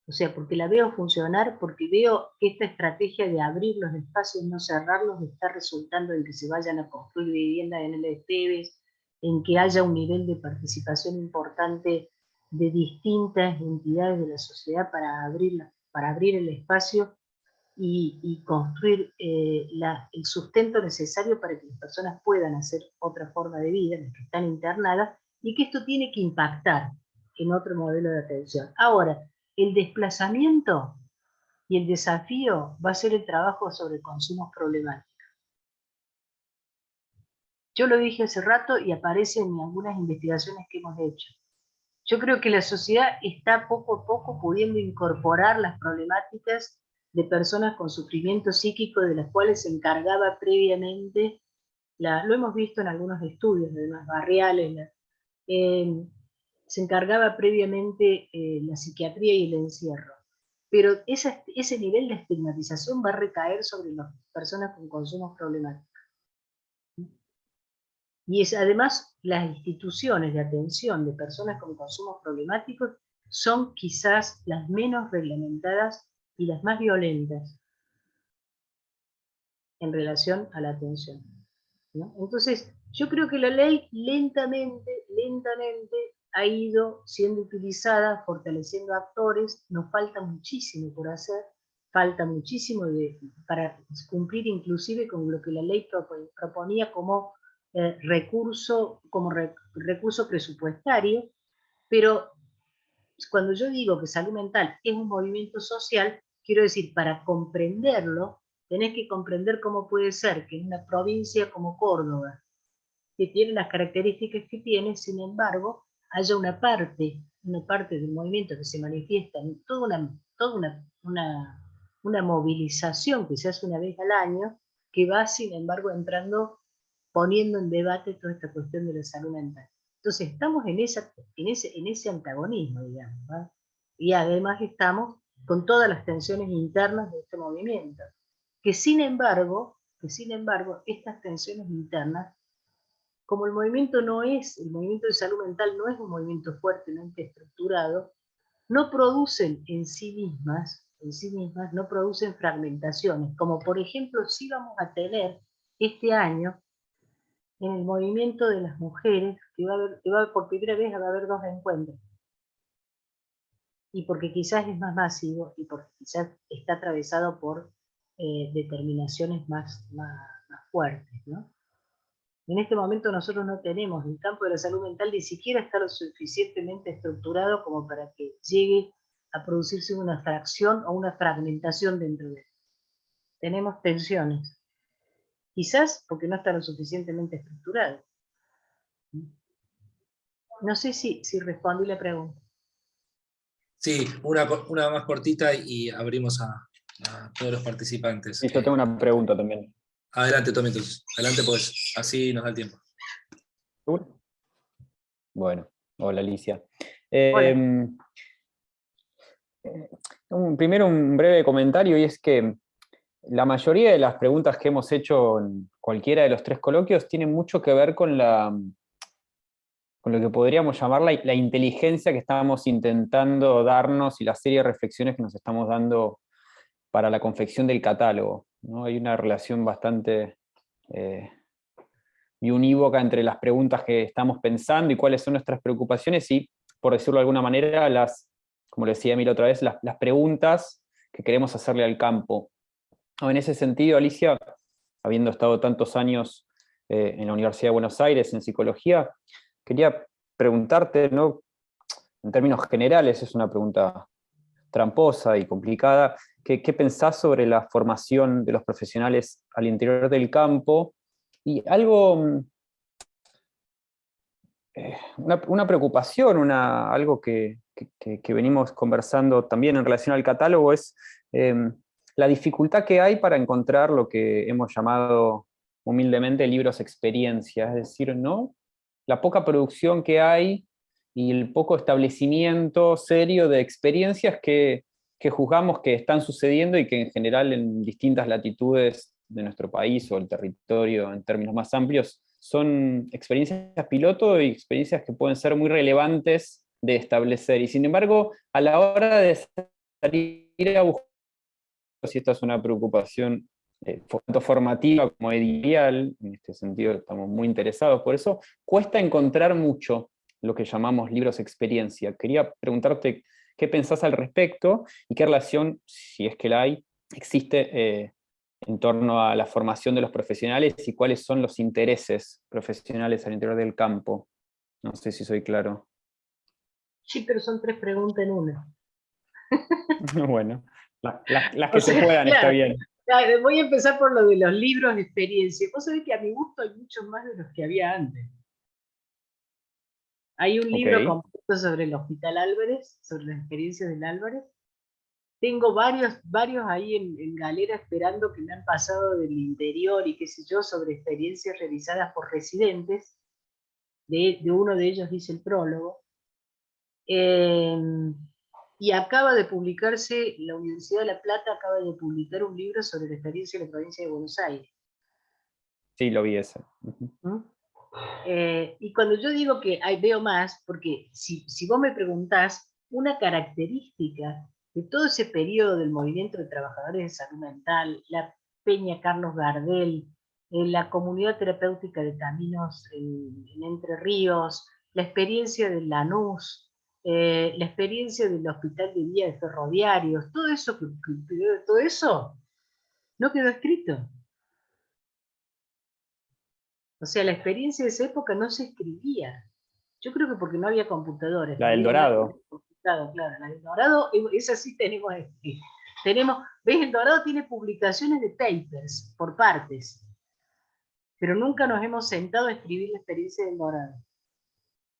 O sea, porque la veo funcionar, porque veo que esta estrategia de abrir los espacios, no cerrarlos, está resultando en que se vayan a construir viviendas en el Esteves, en que haya un nivel de participación importante de distintas entidades de la sociedad para abrir el espacio y construir el sustento necesario para que las personas puedan hacer otra forma de vida, las que están internadas, y que esto tiene que impactar en otro modelo de atención. Ahora, el desplazamiento y el desafío va a ser el trabajo sobre consumos problemáticos. Yo lo dije hace rato y aparece en algunas investigaciones que hemos hecho. Yo creo que la sociedad está poco a poco pudiendo incorporar las problemáticas de personas con sufrimiento psíquico, de las cuales se encargaba previamente, lo hemos visto en algunos estudios, además barriales, se encargaba previamente la psiquiatría y el encierro. Pero ese nivel de estigmatización va a recaer sobre las personas con consumos problemáticos. Y además las instituciones de atención de personas con consumos problemáticos son quizás las menos reglamentadas y las más violentas en relación a la atención, ¿no? Entonces, yo creo que la ley lentamente ha ido siendo utilizada, fortaleciendo actores, nos falta muchísimo por hacer, falta muchísimo para cumplir inclusive con lo que la ley proponía como recurso presupuestario, pero cuando yo digo que salud mental es un movimiento social, quiero decir, para comprenderlo, tenés que comprender cómo puede ser que en una provincia como Córdoba, que tiene las características que tiene, sin embargo, haya una parte del movimiento que se manifiesta en toda una movilización que se hace una vez al año, que va, sin embargo, poniendo en debate toda esta cuestión de la salud mental. Entonces estamos en ese antagonismo, digamos, ¿va? Y además estamos con todas las tensiones internas de este movimiento, que sin embargo, estas tensiones internas, como el movimiento de salud mental no es un movimiento fuertemente estructurado, no producen en sí mismas, no producen fragmentaciones, como por ejemplo sí vamos a tener este año en el movimiento de las mujeres, que por primera vez va a haber 2 encuentros, y porque quizás es más masivo, y porque quizás está atravesado por determinaciones más fuertes, ¿no? En este momento nosotros no tenemos, el campo de la salud mental ni siquiera está lo suficientemente estructurado como para que llegue a producirse una fracción o una fragmentación dentro de él. Tenemos tensiones, quizás porque no está lo suficientemente estructurado. No sé si respondí la pregunta. Sí, una más cortita y abrimos a todos los participantes. Y yo tengo una pregunta también. Adelante, Tommy, entonces. Adelante, pues, así nos da el tiempo. ¿Seguro? Bueno, hola Alicia. Hola. Primero un breve comentario, y es que la mayoría de las preguntas que hemos hecho en cualquiera de los 3 coloquios tienen mucho que ver con lo que podríamos llamar la inteligencia que estamos intentando darnos y la serie de reflexiones que nos estamos dando para la confección del catálogo, ¿no? Hay una relación bastante y unívoca entre las preguntas que estamos pensando y cuáles son nuestras preocupaciones y, por decirlo de alguna manera, como lo decía Emilio otra vez, las preguntas que queremos hacerle al campo. En ese sentido, Alicia, habiendo estado tantos años en la Universidad de Buenos Aires en psicología, quería preguntarte, ¿no? En términos generales, es una pregunta tramposa y complicada, ¿qué pensás sobre la formación de los profesionales al interior del campo? Y algo, una preocupación, algo que venimos conversando también en relación al catálogo es la dificultad que hay para encontrar lo que hemos llamado humildemente libros experiencia, es decir, ¿no? La poca producción que hay y el poco establecimiento serio de experiencias que juzgamos que están sucediendo y que en general en distintas latitudes de nuestro país o el territorio en términos más amplios son experiencias piloto y experiencias que pueden ser muy relevantes de establecer. Y sin embargo, a la hora de salir a buscar, si esta es una preocupación tanto formativa como editorial, en este sentido estamos muy interesados por eso, cuesta encontrar mucho lo que llamamos libros experiencia. Quería preguntarte qué pensás al respecto y qué relación, si es que la hay, existe en torno a la formación de los profesionales y cuáles son los intereses profesionales al interior del campo. No sé si soy claro. Sí, pero son 3 preguntas en una. Bueno, las que se puedan, claro, está bien. Claro, voy a empezar por lo de los libros de experiencia. Vos sabés que a mi gusto hay muchos más de los que había antes. Hay un libro Ok. completo sobre el Hospital Álvarez, sobre las experiencias del Álvarez. Tengo varios ahí en galera esperando que me han pasado del interior y qué sé yo, sobre experiencias realizadas por residentes. De uno de ellos dice el prólogo. Y acaba de publicarse, la Universidad de La Plata acaba de publicar un libro sobre la experiencia de la provincia de Buenos Aires. Sí, lo vi ese. ¿Mm? Y cuando yo digo que veo más, porque si vos me preguntás, una característica de todo ese periodo del movimiento de trabajadores de salud mental, la Peña Carlos Gardel, la comunidad terapéutica de caminos en Entre Ríos, la experiencia de Lanús, la experiencia del hospital de día de ferroviarios, todo eso no quedó escrito. O sea, la experiencia de esa época no se escribía. Yo creo que porque no había computadores. La del había máquinas Dorado. de computado, claro. La del Dorado, esa sí tenemos. ¿Ves? El Dorado tiene publicaciones de papers por partes, pero nunca nos hemos sentado a escribir la experiencia del Dorado.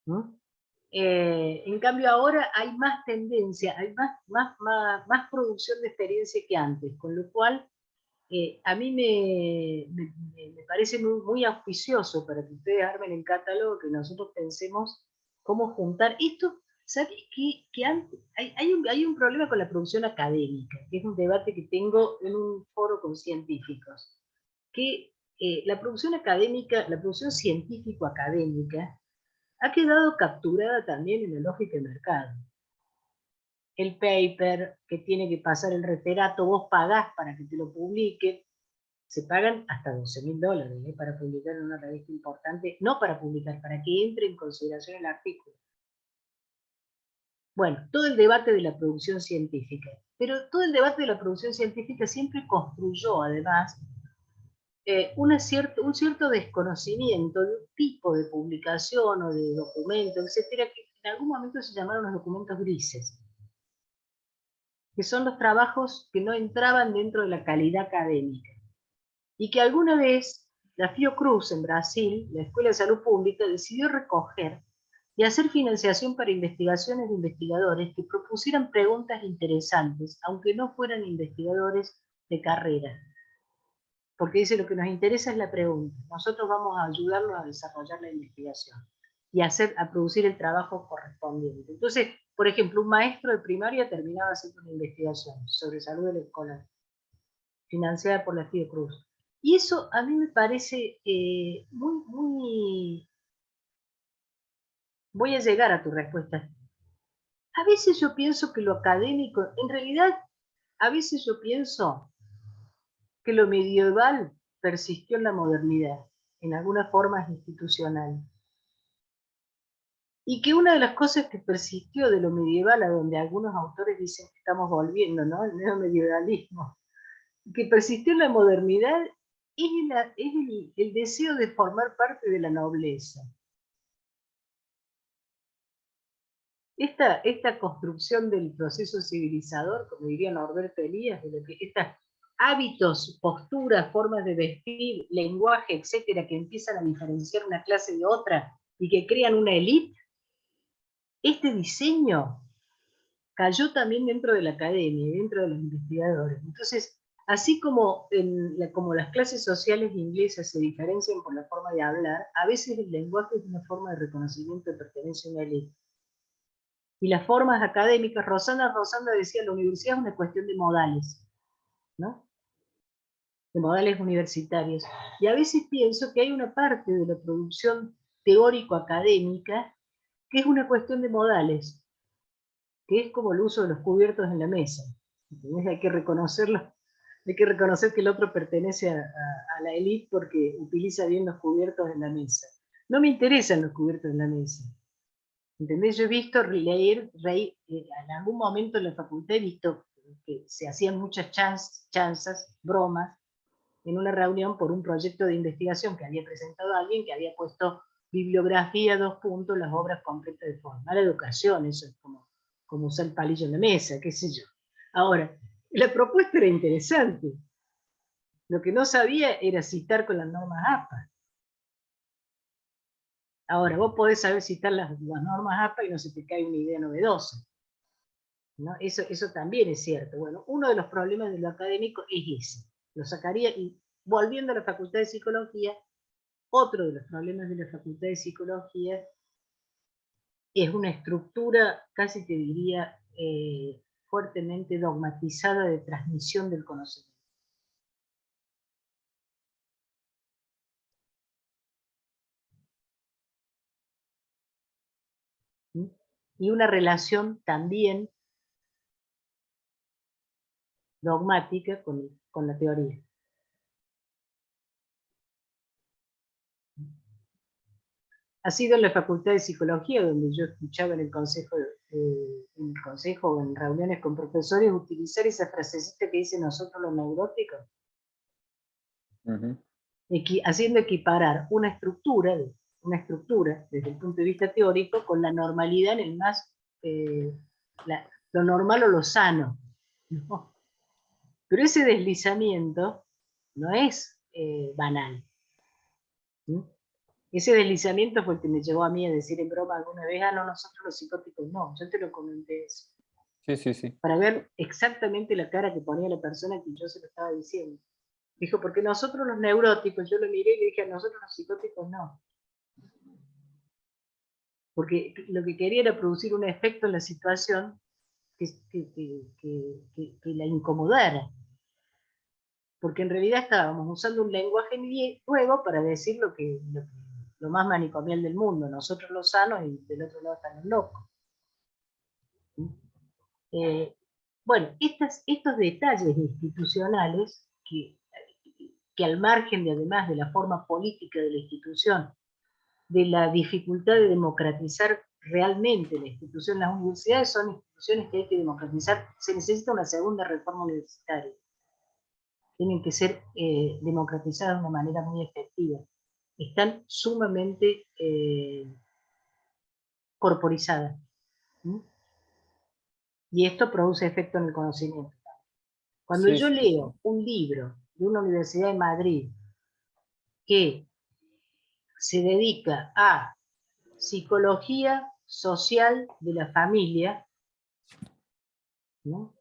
¿No? En cambio ahora hay más tendencia, hay más producción de experiencia que antes, con lo cual a mí me parece muy auspicioso para que ustedes armen el catálogo, que nosotros pensemos cómo juntar esto. ¿Sabes que antes, hay un problema con la producción académica, que es un debate que tengo en un foro con científicos, que la producción académica, la producción científico-académica, ha quedado capturada también en la lógica de mercado. El paper que tiene que pasar el referato, vos pagás para que te lo publiquen, se pagan hasta $12.000 para publicar en una revista importante, no para publicar, para que entre en consideración el artículo. Bueno, todo el debate de la producción científica, pero todo el debate de la producción científica siempre construyó además un cierto desconocimiento de un tipo de publicación o de documento, etcétera, que en algún momento se llamaron los documentos grises, que son los trabajos que no entraban dentro de la calidad académica, y que alguna vez la Fiocruz en Brasil, la Escuela de Salud Pública, decidió recoger y hacer financiación para investigaciones de investigadores que propusieran preguntas interesantes, aunque no fueran investigadores de carrera. Porque dice, lo que nos interesa es la pregunta. Nosotros vamos a ayudarlos a desarrollar la investigación y a producir el trabajo correspondiente. Entonces, por ejemplo, un maestro de primaria terminaba haciendo una investigación sobre salud del escolar, financiada por la Fiocruz. Y eso a mí me parece muy... Voy a llegar a tu respuesta. A veces yo pienso que lo académico, en realidad, a veces yo pienso que lo medieval persistió en la modernidad, en algunas formas institucional. Y que una de las cosas que persistió de lo medieval, a donde algunos autores dicen que estamos volviendo, ¿no? El neomedievalismo, que persistió en la modernidad, es el deseo de formar parte de la nobleza. Esta construcción del proceso civilizador, como diría Norberto Elías, de lo que estos hábitos, posturas, formas de vestir, lenguaje, etcétera, que empiezan a diferenciar una clase de otra y que crean una élite, este diseño cayó también dentro de la academia, dentro de los investigadores. Entonces, así como las clases sociales inglesas se diferencian por la forma de hablar, a veces el lenguaje es una forma de reconocimiento de pertenencia a una élite. Y las formas académicas, Rosana decía, la universidad es una cuestión de modales, ¿no? De modales universitarios. Y a veces pienso que hay una parte de la producción teórico-académica que es una cuestión de modales, que es como el uso de los cubiertos en la mesa. ¿Entendés? Hay que reconocerlo, hay que reconocer que el otro pertenece a la élite porque utiliza bien los cubiertos en la mesa. No me interesan los cubiertos en la mesa. ¿Entendés? Yo he visto leer, en algún momento en la facultad he visto que se hacían muchas chanzas, bromas, en una reunión por un proyecto de investigación que había presentado alguien que había puesto bibliografía, las obras completas de forma. Mala educación, eso es como usar el palillo en la mesa, qué sé yo. Ahora, la propuesta era interesante. Lo que no sabía era citar con las normas APA. Ahora, vos podés saber citar las normas APA y no se te cae una idea novedosa, ¿no? Eso también es cierto. Bueno, uno de los problemas de lo académico es ese. Lo sacaría, y volviendo a la Facultad de Psicología, otro de los problemas de la Facultad de Psicología es una estructura, casi te diría, fuertemente dogmatizada de transmisión del conocimiento. ¿Sí? Y una relación también dogmática con la teoría. Ha sido en la Facultad de Psicología donde yo escuchaba en el Consejo el consejo o en reuniones con profesores utilizar esa frasecita que dice nosotros los neuróticos, haciendo equiparar una estructura desde el punto de vista teórico con la normalidad en el más, lo normal o lo sano, ¿no? Pero ese deslizamiento no es banal. ¿Sí? Ese deslizamiento fue el que me llevó a mí a decir en broma alguna vez, no, nosotros los psicóticos no, yo te lo comenté eso. Sí. Para ver exactamente la cara que ponía la persona que yo se lo estaba diciendo. Dijo, porque nosotros los neuróticos, yo lo miré y le dije, a nosotros los psicóticos no. Porque lo que quería era producir un efecto en la situación que la incomodara. Porque en realidad estábamos usando un lenguaje nuevo para decir lo más manicomial del mundo, nosotros los sanos y del otro lado están los locos. Bueno, estos detalles institucionales que al margen de, además de la forma política de la institución, de la dificultad de democratizar realmente la institución, las universidades son instituciones que hay que democratizar, se necesita una segunda reforma universitaria. Tienen que ser democratizadas de una manera muy efectiva. Están sumamente corporizadas. ¿Sí? Y esto produce efecto en el conocimiento. Cuando yo leo un libro de una universidad de Madrid que se dedica a psicología social de la familia, ¿no?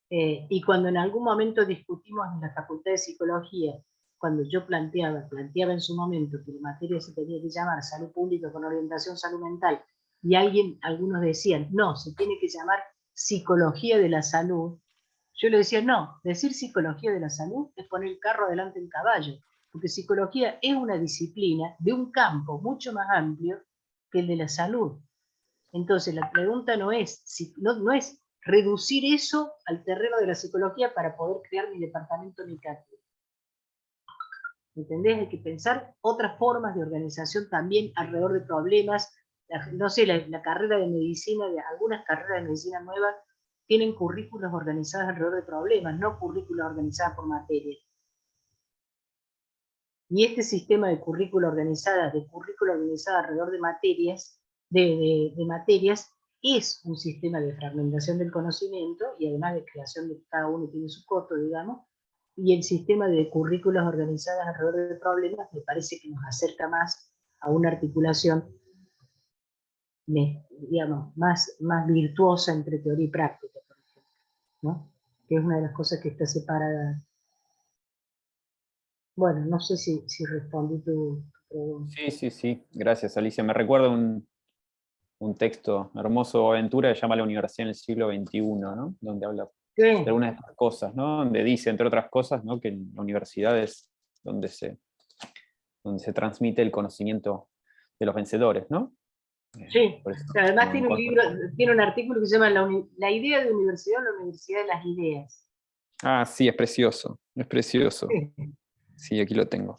Y cuando en algún momento discutimos en la Facultad de Psicología, cuando yo planteaba en su momento que la materia se tenía que llamar salud pública con orientación salud mental, y algunos decían, no, se tiene que llamar psicología de la salud, yo le decía, no, decir psicología de la salud es poner el carro adelante del caballo, porque psicología es una disciplina de un campo mucho más amplio que el de la salud. Entonces la pregunta no es reducir eso al terreno de la psicología para poder crear mi departamento, mi cátedra. ¿Entendés? Hay que pensar otras formas de organización también alrededor de problemas. No sé, la carrera de medicina, algunas carreras de medicina nuevas tienen currículos organizados alrededor de problemas, no currículos organizados por materias. Y este sistema de currícula organizada alrededor de materias, es un sistema de fragmentación del conocimiento y además de creación de cada uno tiene su costo, digamos, y el sistema de currículas organizadas alrededor de problemas me parece que nos acerca más a una articulación, digamos, más virtuosa entre teoría y práctica, por ejemplo, ¿no? Que es una de las cosas que está separada. Bueno, no sé si respondí tu pregunta. Sí, gracias Alicia. Me recuerda un texto hermoso, Aventura, que se llama La Universidad en el siglo XXI, ¿no? Donde habla de algunas de estas cosas, ¿no? Donde dice, entre otras cosas, ¿no? Que en la universidad es donde se transmite el conocimiento de los vencedores, ¿no? Sí, además tiene un artículo que se llama La idea de universidad o la universidad de las ideas. Ah, sí, es precioso, es precioso. Sí, aquí lo tengo.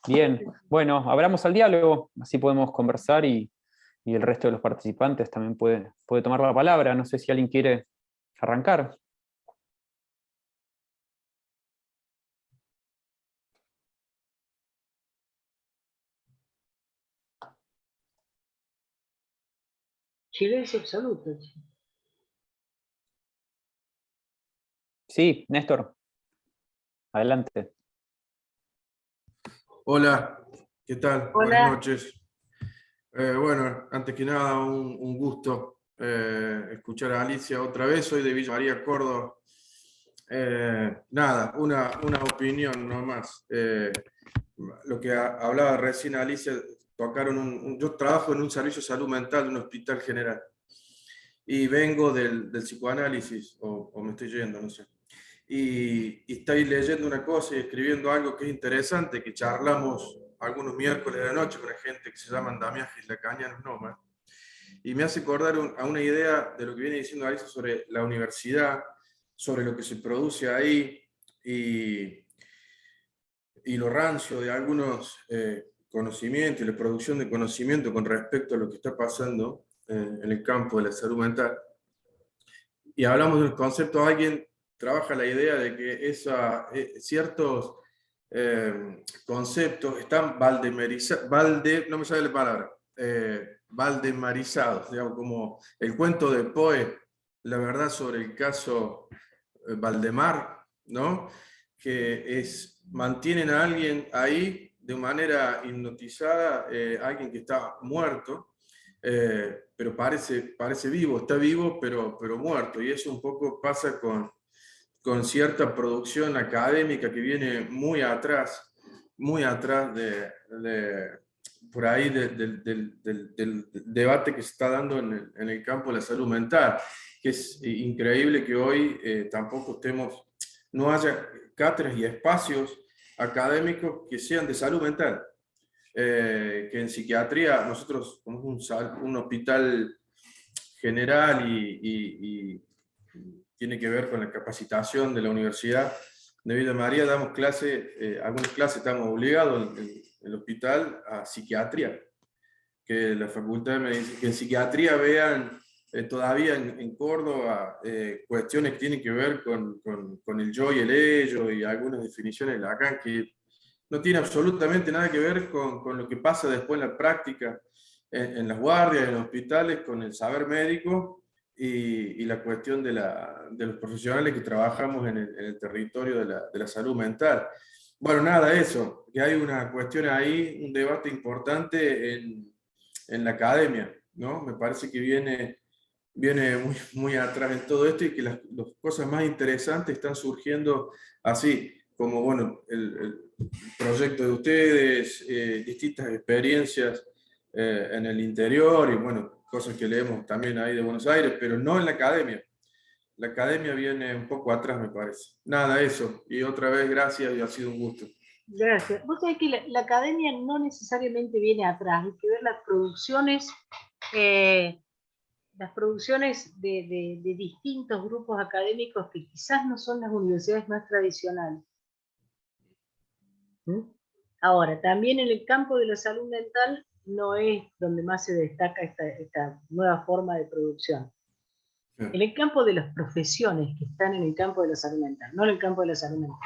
Bien, bueno, abramos al diálogo, así podemos conversar y el resto de los participantes también puede tomar la palabra. No sé si alguien quiere arrancar. Silencio absoluto. Sí, Néstor. Adelante. Hola, ¿qué tal? Hola. Buenas noches. Bueno, antes que nada, un gusto escuchar a Alicia otra vez. Soy de Villa María, Córdoba. Nada, una opinión nomás. Lo que hablaba recién Alicia, yo trabajo en un servicio de salud mental de un hospital general. Y vengo del psicoanálisis, o me estoy yendo, no sé. Y estoy leyendo una cosa y escribiendo algo que es interesante, que charlamos algunos miércoles de la noche con gente que se llama andamiajes lacanianos nómadas, y me hace acordar a una idea de lo que viene diciendo Alicia sobre la universidad, sobre lo que se produce ahí, y lo rancio de algunos conocimientos y la producción de conocimiento con respecto a lo que está pasando en el campo de la salud mental. y hablamos de un concepto, alguien trabaja la idea de que ciertos conceptos están no me sale la palabra, valdemarizados, digamos, como el cuento de Poe, la verdad sobre el caso Valdemar, ¿no? Que mantienen a alguien ahí de manera hipnotizada, alguien que está muerto, pero parece vivo, está vivo, pero muerto, y eso un poco pasa con cierta producción académica que viene muy atrás por ahí del debate que se está dando en el campo de la salud mental, que es increíble que hoy tampoco no haya cátedras y espacios académicos que sean de salud mental. Que en psiquiatría nosotros como un hospital general y tiene que ver con la capacitación de la Universidad de Villa María, damos algunas clases estamos obligados en el hospital a psiquiatría, que la Facultad de Medicina, que en psiquiatría vean todavía en Córdoba cuestiones que tienen que ver con el yo y el ello y algunas definiciones de Lacan que no tiene absolutamente nada que ver con lo que pasa después en la práctica, en las guardias, en los hospitales, con el saber médico y la cuestión de los profesionales que trabajamos en el territorio de la salud mental. Bueno, nada, eso, que hay una cuestión ahí, un debate importante en la academia, ¿no? Me parece que viene muy, muy atrás en todo esto y que las cosas más interesantes están surgiendo así, como bueno, el proyecto de ustedes, distintas experiencias en el interior y bueno, cosas que leemos también ahí de Buenos Aires, pero no en la academia. La academia viene un poco atrás, me parece. Nada, eso. Y otra vez, gracias y ha sido un gusto. Gracias. Vos sabés que la academia no necesariamente viene atrás, hay que ver las producciones de distintos grupos académicos que quizás no son las universidades más tradicionales. ¿Mm? Ahora, también en el campo de la salud mental no es donde más se destaca esta nueva forma de producción. En el campo de las profesiones que están en el campo de la salud mental, no en el campo de la salud mental.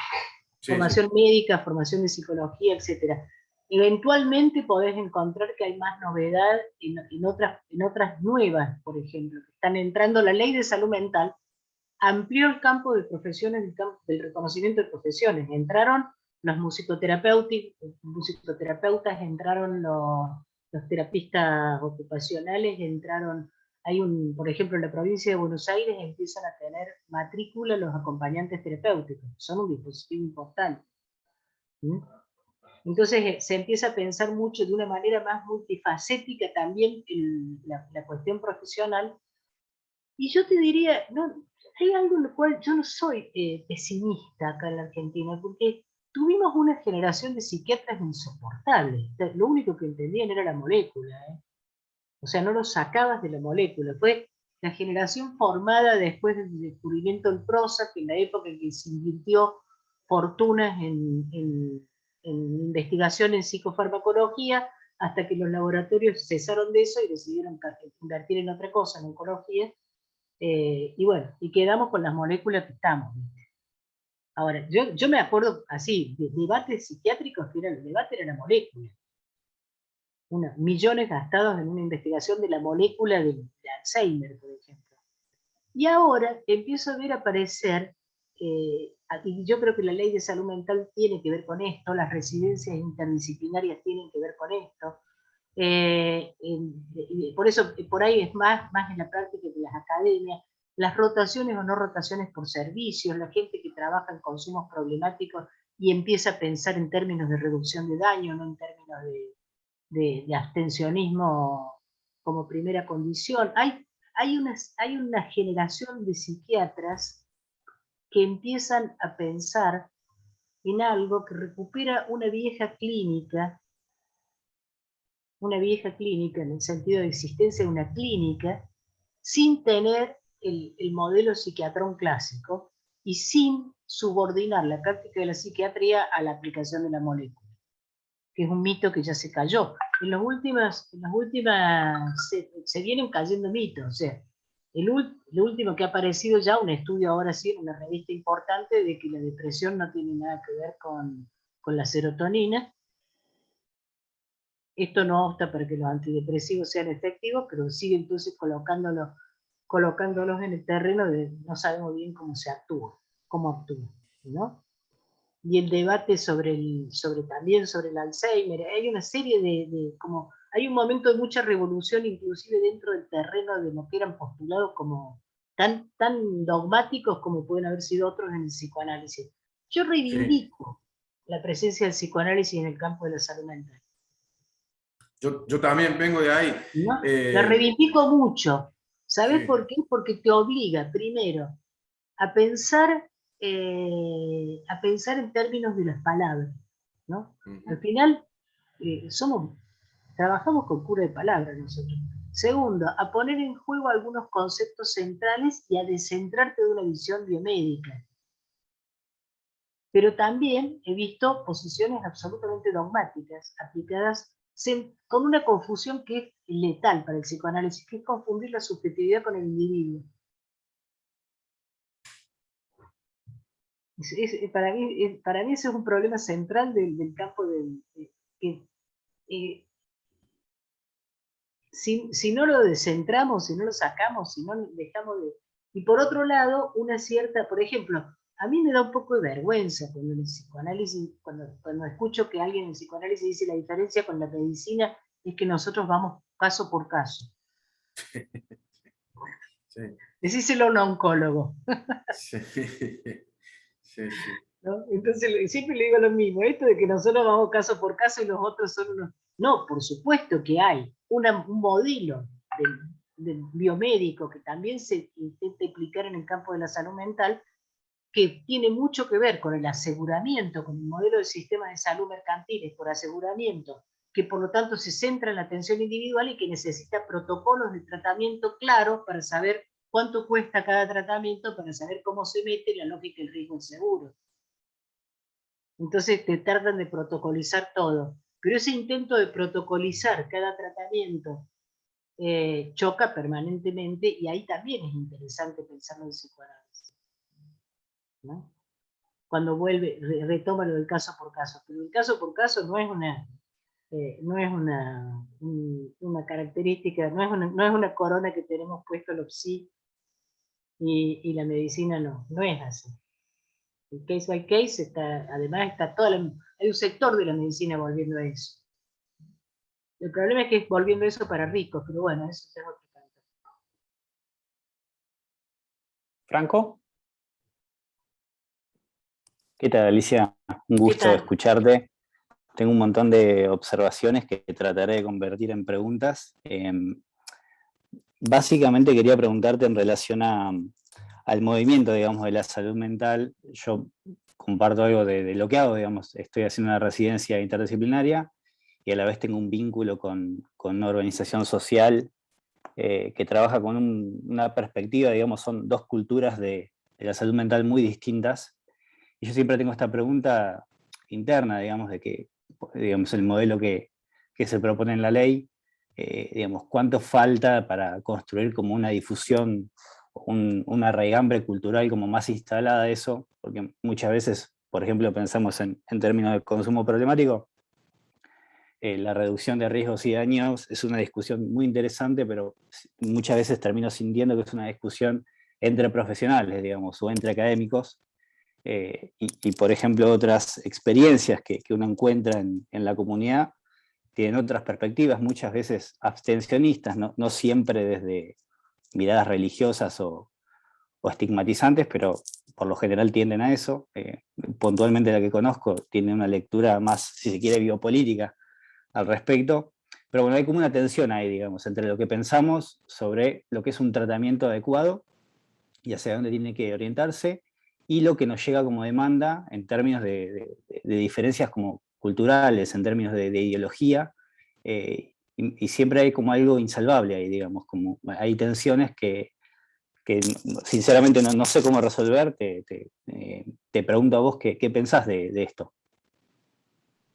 Sí, formación médica, formación de psicología, etc. Eventualmente podés encontrar que hay más novedad en otras nuevas, por ejemplo, que están entrando. La ley de salud mental amplió el campo de profesiones, del reconocimiento de profesiones. Entraron los musicoterapeutas, entraron los terapistas ocupacionales, por ejemplo, en la provincia de Buenos Aires empiezan a tener matrícula los acompañantes terapéuticos, son un dispositivo importante. ¿Mm? Entonces se empieza a pensar mucho de una manera más multifacética también la cuestión profesional. Y yo te diría, no, hay algo en lo cual yo no soy pesimista acá en la Argentina, porque tuvimos una generación de psiquiatras insoportables. Lo único que entendían era la molécula. O sea, no lo sacabas de la molécula. Fue la generación formada después del descubrimiento del Prozac, en la época en que se invirtió fortunas en investigación en psicofarmacología, hasta que los laboratorios cesaron de eso y decidieron invertir en otra cosa, en oncología. Y bueno, y quedamos con las moléculas que estamos. Ahora, yo me acuerdo así, de debates psiquiátricos que el debate era la molécula. Millones gastados en una investigación de la molécula de Alzheimer, por ejemplo. Y ahora empiezo a ver aparecer, y yo creo que la ley de salud mental tiene que ver con esto, las residencias interdisciplinarias tienen que ver con esto, por eso por ahí es más en la práctica que las academias, las rotaciones o no rotaciones por servicios, la gente que trabaja en consumos problemáticos y empieza a pensar en términos de reducción de daño, no en términos de abstencionismo como primera condición. Hay una generación de psiquiatras que empiezan a pensar en algo que recupera una vieja clínica en el sentido de existencia de una clínica, sin tener el modelo psiquiatrón clásico y sin subordinar la práctica de la psiquiatría a la aplicación de la molécula, que es un mito que ya se cayó. En las últimas se vienen cayendo mitos, o sea, Lo último que ha aparecido ya, un estudio ahora sí en una revista importante, de que la depresión no tiene nada que ver con la serotonina. Esto no obsta para que los antidepresivos sean efectivos, pero sigue entonces colocándolos en el terreno de no sabemos bien cómo actúa, ¿no? Y el debate también sobre el Alzheimer, hay una serie hay un momento de mucha revolución, inclusive dentro del terreno de lo que eran postulados como tan dogmáticos como pueden haber sido otros en el psicoanálisis. Yo reivindico la presencia del psicoanálisis en el campo de la salud mental. Yo también vengo de ahí. ¿No? La reivindico mucho. ¿Sabes Sí. por qué? Porque te obliga, primero, a pensar en términos de las palabras, ¿no? Al final, trabajamos con cura de palabras nosotros. Segundo, a poner en juego algunos conceptos centrales y a descentrarte de una visión biomédica. Pero también he visto posiciones absolutamente dogmáticas aplicadas con una confusión que es letal para el psicoanálisis, que es confundir la subjetividad con el individuo. Para mí ese es un problema central del campo si no lo descentramos, si no lo sacamos, si no dejamos de... Y por otro lado, por ejemplo, a mí me da un poco de vergüenza cuando en el psicoanálisis, cuando escucho que alguien en el psicoanálisis dice la diferencia con la medicina es que nosotros vamos caso por caso. Sí. Decíselo a un oncólogo. Sí. Sí, sí. ¿No? Entonces siempre le digo lo mismo, esto de que nosotros vamos caso por caso y los otros son unos... No, por supuesto que hay un modelo del biomédico que también se intenta aplicar en el campo de la salud mental, que tiene mucho que ver con el aseguramiento, con el modelo del sistema de salud mercantiles por aseguramiento, que por lo tanto se centra en la atención individual y que necesita protocolos de tratamiento claros para saber cuánto cuesta cada tratamiento, para saber cómo se mete la lógica del riesgo del seguro. Entonces te tratan de protocolizar todo. Pero ese intento de protocolizar cada tratamiento choca permanentemente, y ahí también es interesante pensarlo en psicoanálisis, ¿no? Cuando retoma lo del caso por caso. Pero el caso por caso no es una característica, no es una corona que tenemos puesto el psi y la medicina no es así. El case by case además está hay un sector de la medicina volviendo a eso. El problema es que es volviendo eso para ricos, pero bueno, eso es otro canto. ¿Franco? ¿Qué tal, Alicia? Un gusto tal? escucharte. Tengo un montón de observaciones que trataré de convertir en preguntas. Básicamente quería preguntarte en relación al movimiento, digamos, de la salud mental. Yo comparto algo de lo que hago, digamos. Estoy haciendo una residencia interdisciplinaria y a la vez tengo un vínculo con una organización social que trabaja con una perspectiva, digamos, son dos culturas de la salud mental muy distintas. Y yo siempre tengo esta pregunta interna, digamos, de que, digamos, el modelo que se propone en la ley, digamos, ¿cuánto falta para construir como una difusión, una raigambre cultural como más instalada de eso? Porque muchas veces, por ejemplo, pensamos en términos de consumo problemático, la reducción de riesgos y daños es una discusión muy interesante, pero muchas veces termino sintiendo que es una discusión entre profesionales, digamos, o entre académicos, y por ejemplo otras experiencias que uno encuentra en la comunidad tienen otras perspectivas, muchas veces abstencionistas, no siempre desde miradas religiosas o estigmatizantes, pero por lo general tienden a eso. Puntualmente la que conozco tiene una lectura más, si se quiere, biopolítica al respecto, pero bueno, hay como una tensión ahí, digamos, entre lo que pensamos sobre lo que es un tratamiento adecuado y hacia dónde tiene que orientarse, y lo que nos llega como demanda en términos de diferencias como culturales, en términos de ideología, y siempre hay como algo insalvable ahí, digamos, como hay tensiones que sinceramente no sé cómo resolver. Te pregunto a vos qué pensás de esto.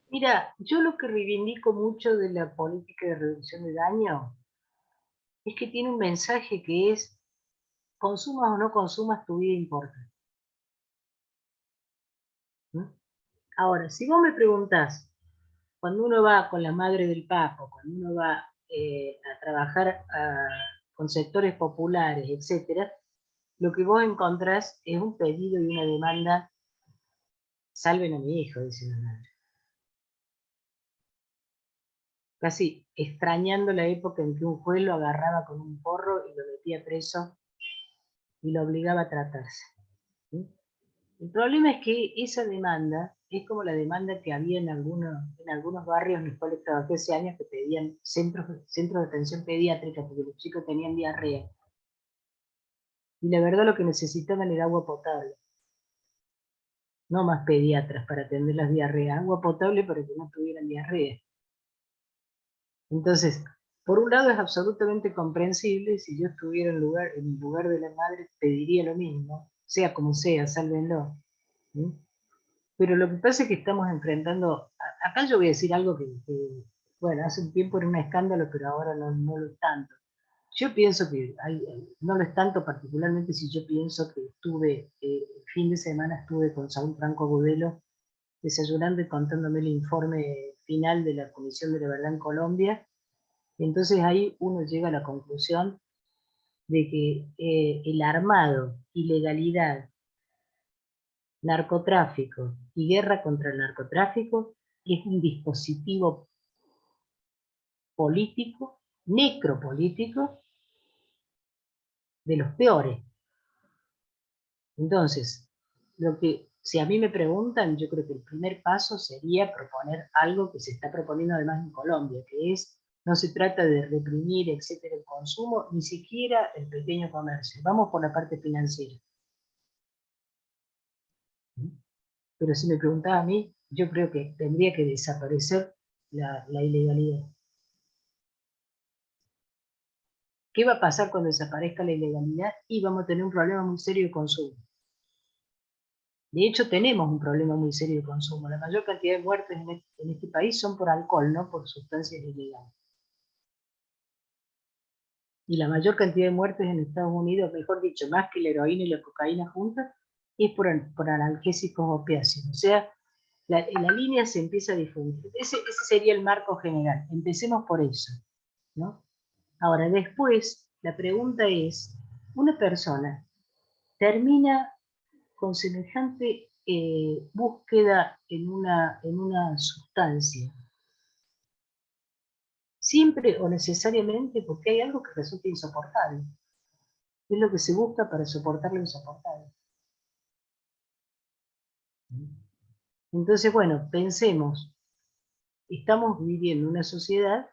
Mira, yo lo que reivindico mucho de la política de reducción de daño es que tiene un mensaje que es consumas o no consumas, tu vida importa. ¿No? Ahora, si vos me preguntás, cuando uno va con la madre del Papo, cuando uno va a trabajar con sectores populares, etcétera, lo que vos encontrás es un pedido y una demanda: salven a mi hijo, dice la madre. Casi extrañando la época en que un juez lo agarraba con un porro y lo metía preso y lo obligaba a tratarse. ¿Sí? El problema es que esa demanda es como la demanda que había en algunos barrios en los cuales trabajé hace años, que pedían centros de atención pediátrica porque los chicos tenían diarrea. Y la verdad lo que necesitaban era agua potable. No más pediatras para atender las diarreas, agua potable para que no tuvieran diarrea. Entonces, por un lado es absolutamente comprensible, si yo estuviera en el lugar de la madre, pediría lo mismo, sea como sea, sálvenlo. ¿Sí? Pero lo que pasa es que estamos enfrentando, acá yo voy a decir algo que bueno, hace un tiempo era un escándalo, pero ahora no lo es tanto. Yo pienso que no lo es tanto, particularmente si yo pienso que el fin de semana estuve con Saúl Franco Agudelo desayunando y contándome el informe final de la Comisión de la Verdad en Colombia. Entonces ahí uno llega a la conclusión de que el armado, ilegalidad, narcotráfico y guerra contra el narcotráfico es un dispositivo político, necropolítico, de los peores. Entonces, si a mí me preguntan, yo creo que el primer paso sería proponer algo que se está proponiendo además en Colombia, que es, no se trata de reprimir, etcétera, el consumo, ni siquiera el pequeño comercio. Vamos por la parte financiera. Pero si me preguntaba a mí, yo creo que tendría que desaparecer la ilegalidad. ¿Qué va a pasar cuando desaparezca la ilegalidad? Y vamos a tener un problema muy serio de consumo. De hecho, tenemos un problema muy serio de consumo. La mayor cantidad de muertes en este país son por alcohol, no por sustancias ilegales. Y la mayor cantidad de muertes en Estados Unidos, mejor dicho, más que la heroína y la cocaína juntas, es por analgésicos opiáceos. O sea, la línea se empieza a difundir. Ese sería el marco general. Empecemos por eso, ¿no? Ahora, después, la pregunta es, una persona termina con semejante búsqueda en una sustancia, siempre o necesariamente porque hay algo que resulta insoportable. Es lo que se busca para soportar lo insoportable. Entonces, bueno, pensemos, estamos viviendo una sociedad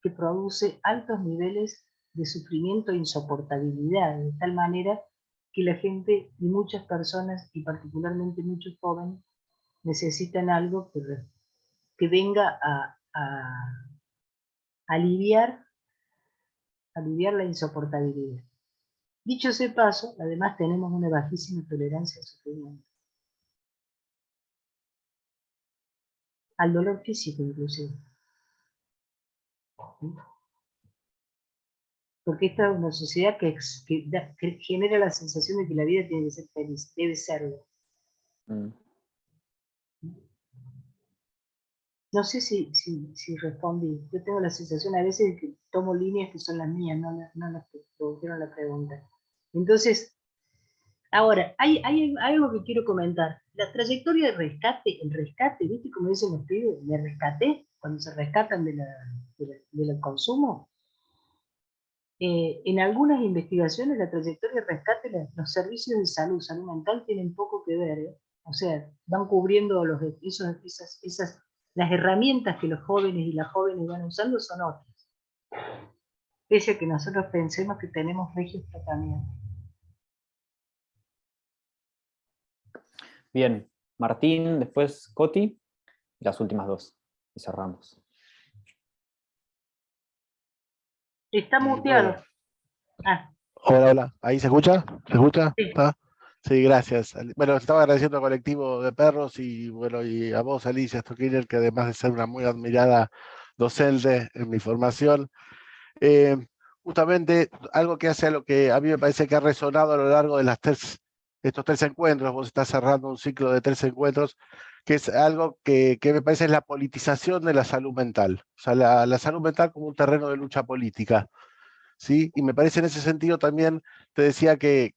que produce altos niveles de sufrimiento e insoportabilidad, de tal manera que la gente y muchas personas, y particularmente muchos jóvenes, necesitan algo que venga a aliviar la insoportabilidad. Dicho ese paso, además tenemos una bajísima tolerancia al sufrimiento. Al dolor físico inclusive. Porque esta es una sociedad que genera la sensación de que la vida tiene que ser feliz, debe serlo. No sé si respondí. Yo tengo la sensación a veces de que tomo líneas que son las mías, no las que produjeron la pregunta. Entonces, ahora, hay algo que quiero comentar. La trayectoria de rescate, el rescate, ¿viste cómo dicen los pibes? Me rescaté, cuando se rescatan del consumo. En algunas investigaciones, la trayectoria de rescate, los servicios de salud mental tienen poco que ver, ¿eh? O sea, van cubriendo las herramientas que los jóvenes y las jóvenes van usando son otras. Pese a que nosotros pensemos que tenemos regios tratamientos. Bien, Martín, después Coti, y las últimas dos. Y cerramos. Está muteado. Ah. Hola, ¿ahí se escucha? ¿Se escucha? Sí. ¿Está? Sí, gracias. Bueno, estaba agradeciendo al colectivo de perros y bueno, y a vos, Alicia Stockinger, que además de ser una muy admirada docente en mi formación, justamente algo que hace a lo que a mí me parece que ha resonado a lo largo de estos 3 encuentros. Vos estás cerrando un ciclo de 3 encuentros, que es algo que me parece es la politización de la salud mental. O sea, la salud mental como un terreno de lucha política, ¿sí? Y me parece en ese sentido también, te decía que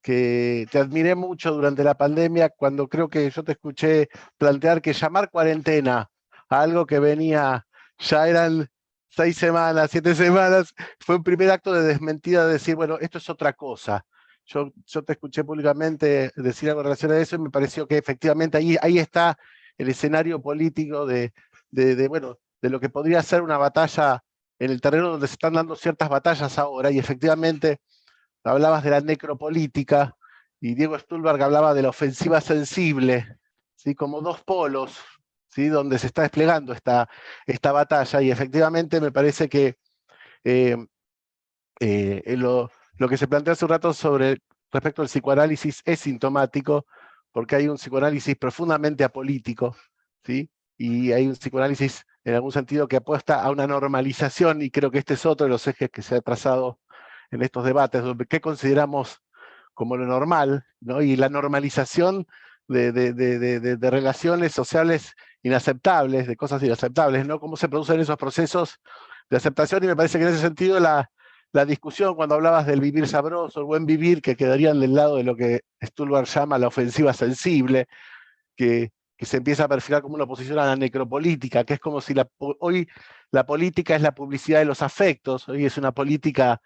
te admiré mucho durante la pandemia, cuando creo que yo te escuché plantear que llamar cuarentena a algo que venía, ya eran 6 semanas, 7 semanas, fue un primer acto de desmentida, de decir, bueno, esto es otra cosa. Yo te escuché públicamente decir algo en relación a eso y me pareció que efectivamente ahí está el escenario político bueno, de lo que podría ser una batalla en el terreno donde se están dando ciertas batallas ahora, y efectivamente hablabas de la necropolítica, y Diego Stulberg hablaba de la ofensiva sensible, ¿sí? Como 2 polos, ¿sí? Donde se está desplegando esta batalla, y efectivamente me parece que eh, lo que se planteó hace un rato respecto al psicoanálisis es sintomático, porque hay un psicoanálisis profundamente apolítico, ¿sí? Y hay un psicoanálisis en algún sentido que apuesta a una normalización, y creo que este es otro de los ejes que se ha trazado en estos debates, donde qué consideramos como lo normal, ¿no? Y la normalización de relaciones sociales inaceptables, de cosas inaceptables, ¿no? Cómo se producen esos procesos de aceptación, y me parece que en ese sentido la discusión, cuando hablabas del vivir sabroso, el buen vivir, que quedarían del lado de lo que Stulberg llama la ofensiva sensible, que se empieza a perfilar como una oposición a la necropolítica, que es como si hoy la política es la publicidad de los afectos, hoy es una política,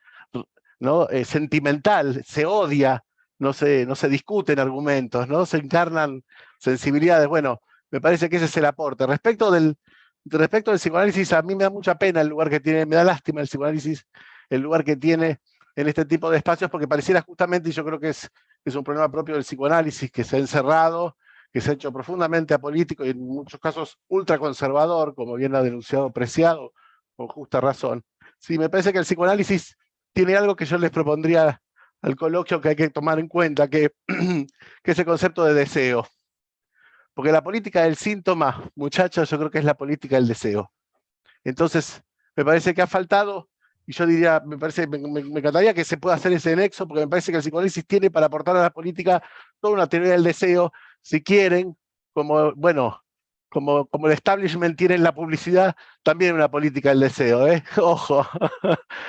¿no? Sentimental, se odia, no se discuten argumentos, ¿no? Se encarnan sensibilidades. Bueno, me parece que ese es el aporte. Respecto del psicoanálisis, a mí me da mucha pena el lugar que tiene, me da lástima el psicoanálisis, el lugar que tiene en este tipo de espacios, porque pareciera justamente, y yo creo que es un problema propio del psicoanálisis, que se ha encerrado, que se ha hecho profundamente apolítico y en muchos casos ultraconservador, como bien ha denunciado Preciado, con justa razón. Sí, me parece que el psicoanálisis tiene algo que yo les propondría al coloquio que hay que tomar en cuenta, que es el concepto de deseo. Porque la política del síntoma, muchachos, yo creo que es la política del deseo. Entonces, me parece que ha faltado, y yo diría, me encantaría que se pueda hacer ese nexo, porque me parece que el psicoanálisis tiene para aportar a la política toda una teoría del deseo, si quieren, como, bueno, como el establishment tiene en la publicidad, también una política del deseo, ¿eh? Ojo.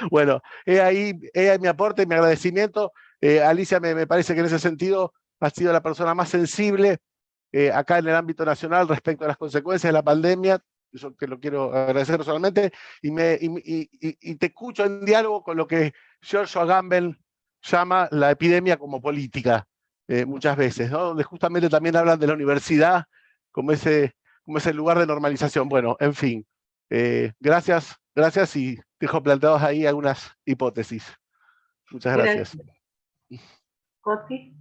Bueno, he ahí mi aporte, mi agradecimiento. Alicia, me parece que en ese sentido ha sido la persona más sensible acá en el ámbito nacional respecto a las consecuencias de la pandemia. Eso que lo quiero agradecer personalmente, y te escucho en diálogo con lo que George Agamben llama la epidemia como política, muchas veces, ¿no? Donde justamente también hablan de la universidad como ese lugar de normalización. Bueno, en fin, gracias, y dejo planteados ahí algunas hipótesis. Muchas gracias. Coti.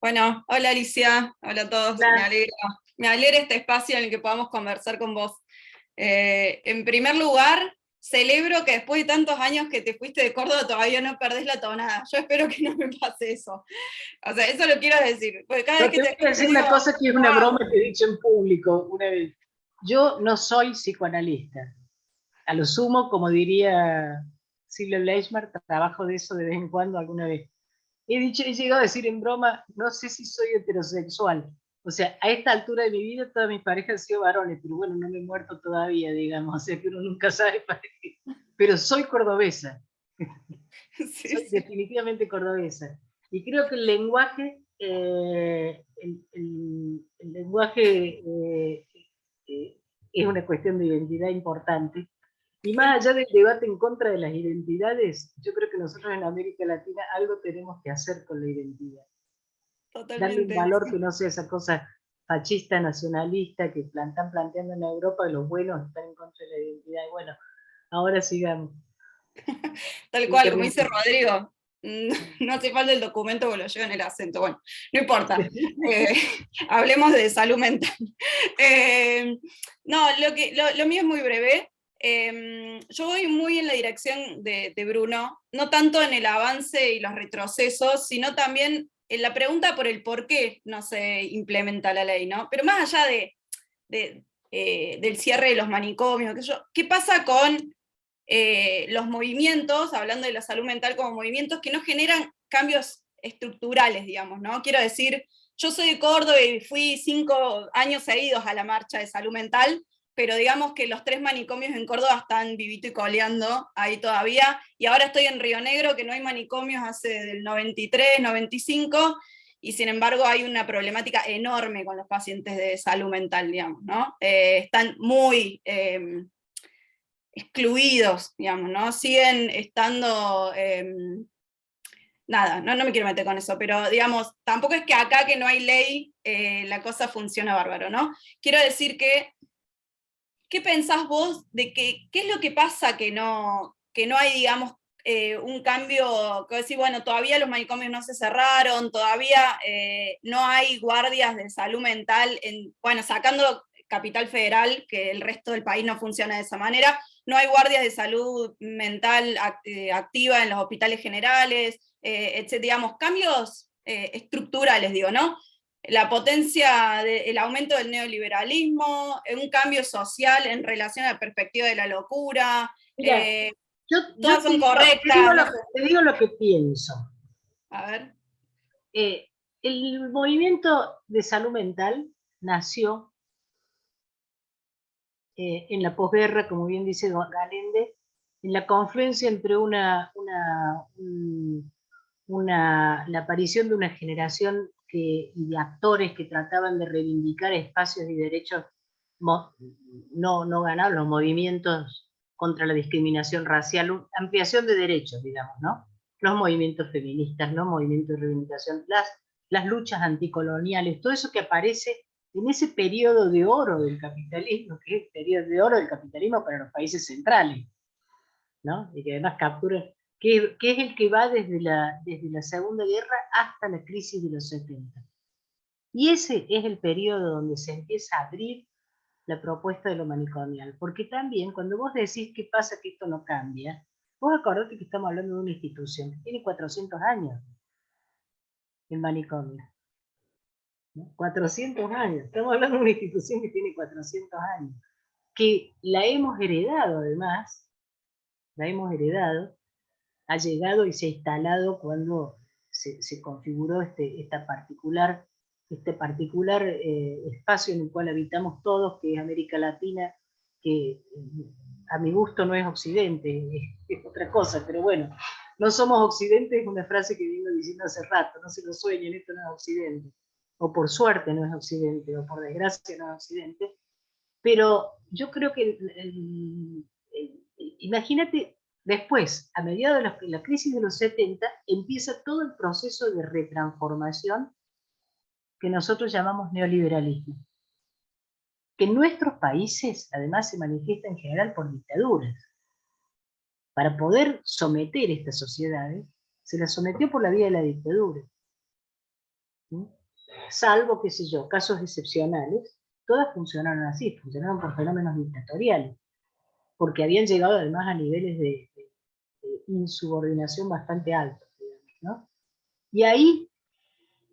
Bueno, hola Alicia, hola a todos, Hola. me alegra este espacio en el que podamos conversar con vos. En primer lugar, celebro que después de tantos años que te fuiste de Córdoba todavía no perdés la tonada. Yo espero que no me pase eso. O sea, eso lo quiero decir. Porque cada vez que te voy a decir una cosa que es una broma que he dicho en público una vez. Yo no soy psicoanalista. A lo sumo, como diría Silvia Leishmer, trabajo de eso de vez en cuando alguna vez. He llegado a decir en broma, no sé si soy heterosexual. O sea, a esta altura de mi vida todas mis parejas han sido varones, pero bueno, no me he muerto todavía, digamos, o sea que uno nunca sabe para qué. Pero soy cordobesa. Sí, Soy definitivamente cordobesa. Y creo que el lenguaje, el lenguaje es una cuestión de identidad importante. Y más allá del debate en contra de las identidades, yo creo que nosotros en América Latina algo tenemos que hacer con la identidad. Darle un valor que no sea esa cosa fascista, nacionalista que están planteando en Europa, que los buenos están en contra de la identidad. Y bueno, ahora sigamos. Tal cual, como dice Rodrigo, no hace falta el documento que lo lleva en el acento. Bueno, no importa. Hablemos de salud mental. No, lo mío es muy breve. Yo voy muy en la dirección de Bruno, no tanto en el avance y los retrocesos, sino también en la pregunta por el por qué no se implementa la ley, ¿no? Pero más allá de del cierre de los manicomios. ¿Qué pasa con los movimientos, hablando de la salud mental como movimientos que no generan cambios estructurales, digamos, ¿no? Quiero decir, yo soy de Córdoba y fui 5 años seguidos a la marcha de salud mental, pero digamos que los 3 manicomios en Córdoba están vivito y coleando ahí todavía, y ahora estoy en Río Negro, que no hay manicomios hace del 93, 95, y sin embargo hay una problemática enorme con los pacientes de salud mental, digamos, ¿no? Están muy excluidos, digamos, ¿no? Siguen estando... nada, no me quiero meter con eso, pero digamos, tampoco es que acá que no hay ley, la cosa funciona bárbaro, ¿no? Quiero decir que, ¿qué pensás vos de qué es lo que pasa que no hay, digamos, un cambio, que decir, bueno, todavía los manicomios no se cerraron, todavía no hay guardias de salud mental, bueno, sacando Capital Federal, que el resto del país no funciona de esa manera, no hay guardias de salud mental activa en los hospitales generales, digamos, cambios estructurales, digo, ¿no? La potencia, el aumento del neoliberalismo, un cambio social en relación a la perspectiva de la locura, Mira, todas son correctas. Te digo lo que pienso. A ver. El movimiento de salud mental nació en la posguerra, como bien dice Galende, en la confluencia entre la aparición de una generación y de actores que trataban de reivindicar espacios y derechos no ganados, los movimientos contra la discriminación racial, ampliación de derechos, digamos, ¿no? Los movimientos feministas, los movimientos de reivindicación, las luchas anticoloniales, todo eso que aparece en ese periodo de oro del capitalismo, que es el periodo de oro del capitalismo para los países centrales, ¿no? Y que además captura, que es el que va desde la Segunda Guerra hasta la crisis de los 70. Y ese es el periodo donde se empieza a abrir la propuesta de lo manicomial, porque también cuando vos decís qué pasa que esto no cambia, vos acordate que estamos hablando de una institución que tiene 400 años, el manicomio. 400 años, estamos hablando de una institución que tiene 400 años, que la hemos heredado además, ha llegado y se ha instalado cuando se configuró este particular espacio en el cual habitamos todos, que es América Latina, que a mi gusto no es Occidente, es otra cosa, pero bueno, no somos Occidente es una frase que vengo diciendo hace rato, no se lo sueñen, esto no es Occidente, o por suerte no es Occidente, o por desgracia no es Occidente, pero yo creo que imagínate, después, a mediados de la crisis de los 70, empieza todo el proceso de retransformación que nosotros llamamos neoliberalismo, que en nuestros países además se manifiesta en general por dictaduras. Para poder someter estas sociedades, se las sometió por la vía de la dictadura. ¿Sí? Salvo, qué sé yo, casos excepcionales, todas funcionaron así, funcionaron por fenómenos dictatoriales, porque habían llegado además a niveles de insubordinación bastante altos, digamos, ¿no? Y ahí,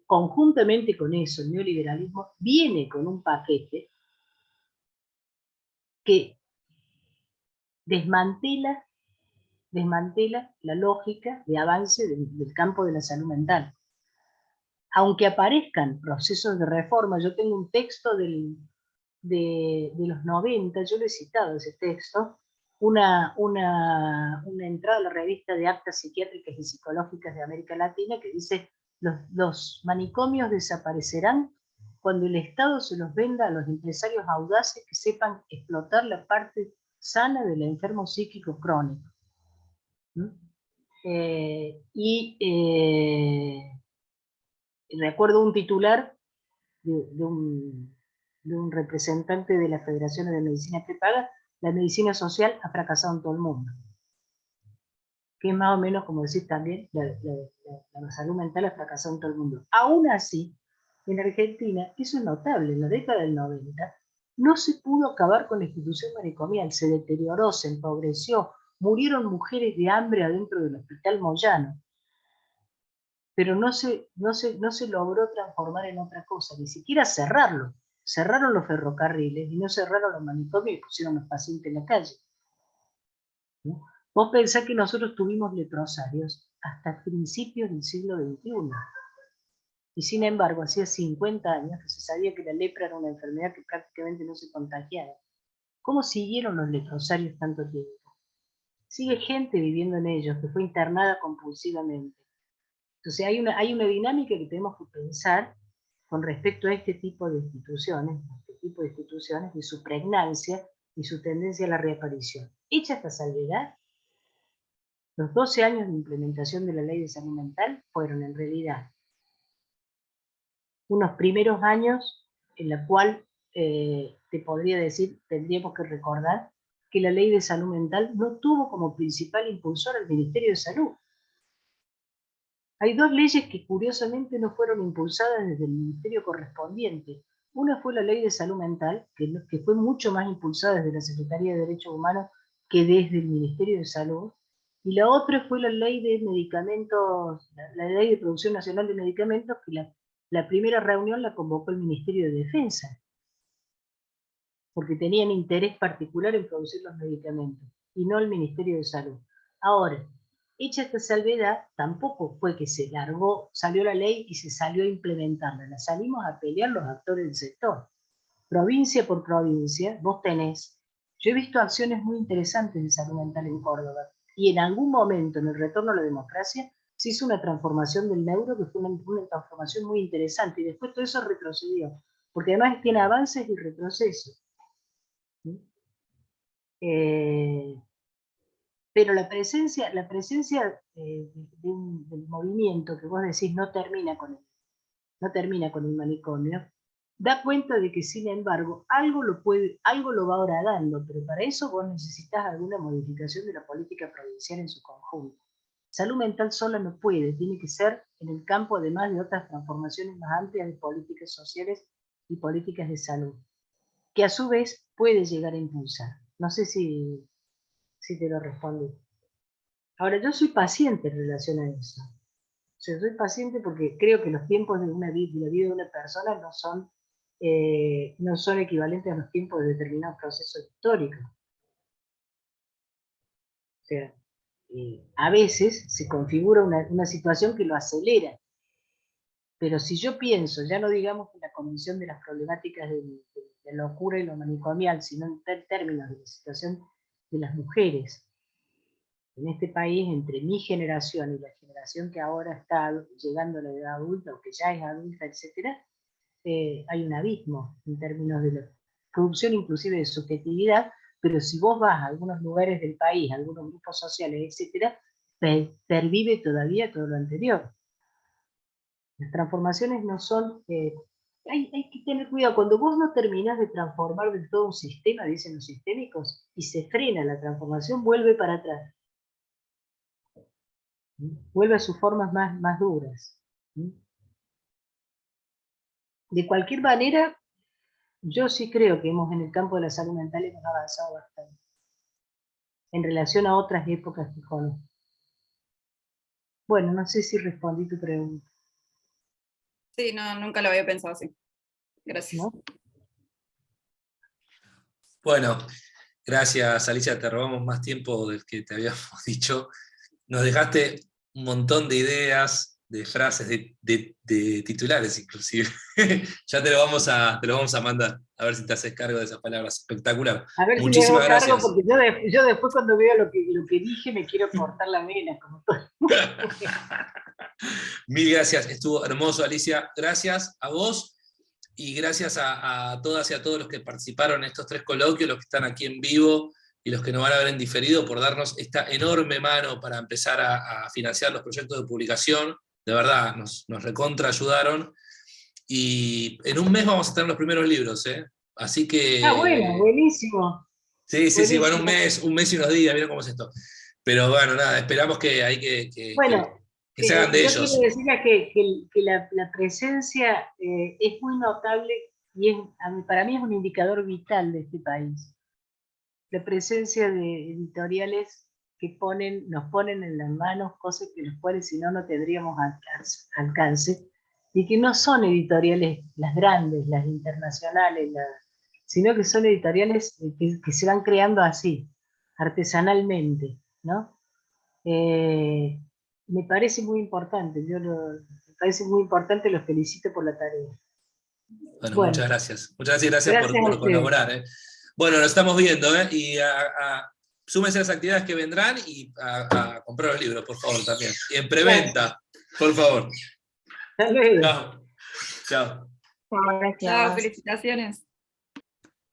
conjuntamente con eso, el neoliberalismo viene con un paquete que desmantela la lógica de avance del campo de la salud mental. Aunque aparezcan procesos de reforma, yo tengo un texto de los 90, yo lo he citado ese texto, una entrada a la revista de actas psiquiátricas y psicológicas de América Latina que dice: los manicomios desaparecerán cuando el Estado se los venda a los empresarios audaces que sepan explotar la parte sana del enfermo psíquico crónico. Recuerdo un titular de un representante de la Federación de Medicina Prepaga: la medicina social ha fracasado en todo el mundo. Que es más o menos como decir también, la salud mental ha fracasado en todo el mundo. Aún así, en Argentina, eso es notable, en la década del 90, no se pudo acabar con la institución manicomial, se deterioró, se empobreció, murieron mujeres de hambre adentro del Hospital Moyano, pero no se logró transformar en otra cosa, ni siquiera cerrarlo. cerraron los ferrocarriles y no cerraron los manicomios y pusieron los pacientes en la calle. ¿No? Vos pensás que nosotros tuvimos leprosarios hasta principios del siglo XXI. Y sin embargo, hacía 50 años que se sabía que la lepra era una enfermedad que prácticamente no se contagiaba. ¿Cómo siguieron los leprosarios tanto tiempo? Sigue gente viviendo en ellos que fue internada compulsivamente. Entonces hay una dinámica que tenemos que pensar con respecto a este tipo de instituciones, de su pregnancia y su tendencia a la reaparición. Hecha esta salvedad, los 12 años de implementación de la Ley de Salud Mental fueron en realidad unos primeros años en la cual te podría decir, tendríamos que recordar que la Ley de Salud Mental no tuvo como principal impulsor al Ministerio de Salud. Hay dos leyes que curiosamente no fueron impulsadas desde el ministerio correspondiente. Una fue la Ley de Salud Mental, que fue mucho más impulsada desde la Secretaría de Derechos Humanos que desde el Ministerio de Salud. Y la otra fue la Ley de Medicamentos, la Ley de Producción Nacional de Medicamentos, que la primera reunión la convocó el Ministerio de Defensa, porque tenían interés particular en producir los medicamentos, y no el Ministerio de Salud. Ahora, hecha esta salvedad, tampoco fue que se largó, salió la ley y se salió a implementarla, la salimos a pelear los actores del sector. Provincia por provincia, vos tenés, yo he visto acciones muy interesantes de salud mental en Córdoba, y en algún momento, en el retorno a la democracia, se hizo una transformación del neuro que fue una transformación muy interesante, y después todo eso retrocedió, porque además tiene avances y retrocesos. Pero la presencia del movimiento que vos decís no termina con el manicomio, da cuenta de que sin embargo algo lo va horadando, pero para eso vos necesitas alguna modificación de la política provincial en su conjunto. Salud mental sola no puede, tiene que ser en el campo además de otras transformaciones más amplias de políticas sociales y políticas de salud, que a su vez puede llegar a impulsar. No sé si te lo respondí. Ahora, yo soy paciente en relación a eso. O sea, soy paciente porque creo que los tiempos de la vida de una persona no son equivalentes a los tiempos de determinados procesos históricos. O sea, a veces se configura una situación que lo acelera. Pero si yo pienso, ya no digamos en la condición de las problemáticas de locura y lo manicomial, sino en términos de la situación de las mujeres en este país, entre mi generación y la generación que ahora está llegando a la edad adulta o que ya es adulta, etc., hay un abismo en términos de la producción inclusive de subjetividad, pero si vos vas a algunos lugares del país, a algunos grupos sociales, etc., pervive todavía todo lo anterior. Las transformaciones no son... hay que tener cuidado, cuando vos no terminás de transformar del todo un sistema, dicen los sistémicos, y se frena la transformación, vuelve para atrás. Vuelve a sus formas más duras. De cualquier manera, yo sí creo que en el campo de la salud mental hemos avanzado bastante, en relación a otras épocas que conozco. Bueno, no sé si respondí tu pregunta. Sí, no, nunca lo había pensado así. Gracias. ¿No? Bueno, gracias Alicia, te robamos más tiempo del que te habíamos dicho. Nos dejaste un montón de ideas, de frases, de titulares inclusive. Ya te lo vamos a mandar, a ver si te haces cargo de esas palabras. Espectacular. A ver Muchísimas si me hago cargo, gracias. porque yo después cuando veo lo que dije me quiero cortar la vena. Como todo. Mil gracias, estuvo hermoso Alicia. Gracias a vos y gracias a todas y a todos los que participaron en estos 3 coloquios, los que están aquí en vivo y los que nos van a ver en diferido, por darnos esta enorme mano para empezar a financiar los proyectos de publicación. De verdad, nos recontra ayudaron. Y en un mes vamos a tener los primeros libros, ¿eh? Así que... Bueno, buenísimo. Sí, bueno, Buenísimo. un mes y unos días, miren cómo es esto. Pero bueno, nada, esperamos que hay Bueno, que se hagan de yo quiero ellos. decirles que la presencia es muy notable y para mí es un indicador vital de este país. La presencia de editoriales que nos ponen en las manos cosas que los cuales si no tendríamos alcance. y que no son editoriales las grandes, las internacionales, sino que son editoriales que se van creando así, artesanalmente, ¿no? Me parece muy importante, me parece muy importante, los felicito por la tarea. Bueno, Bueno, muchas gracias. Muchas gracias por a ustedes. colaborar. Bueno, nos estamos viendo, y súmense a las actividades que vendrán y a comprar los libros, por favor, también. Y en preventa, por favor. Hasta luego. Chao. Chao. Chao, felicitaciones.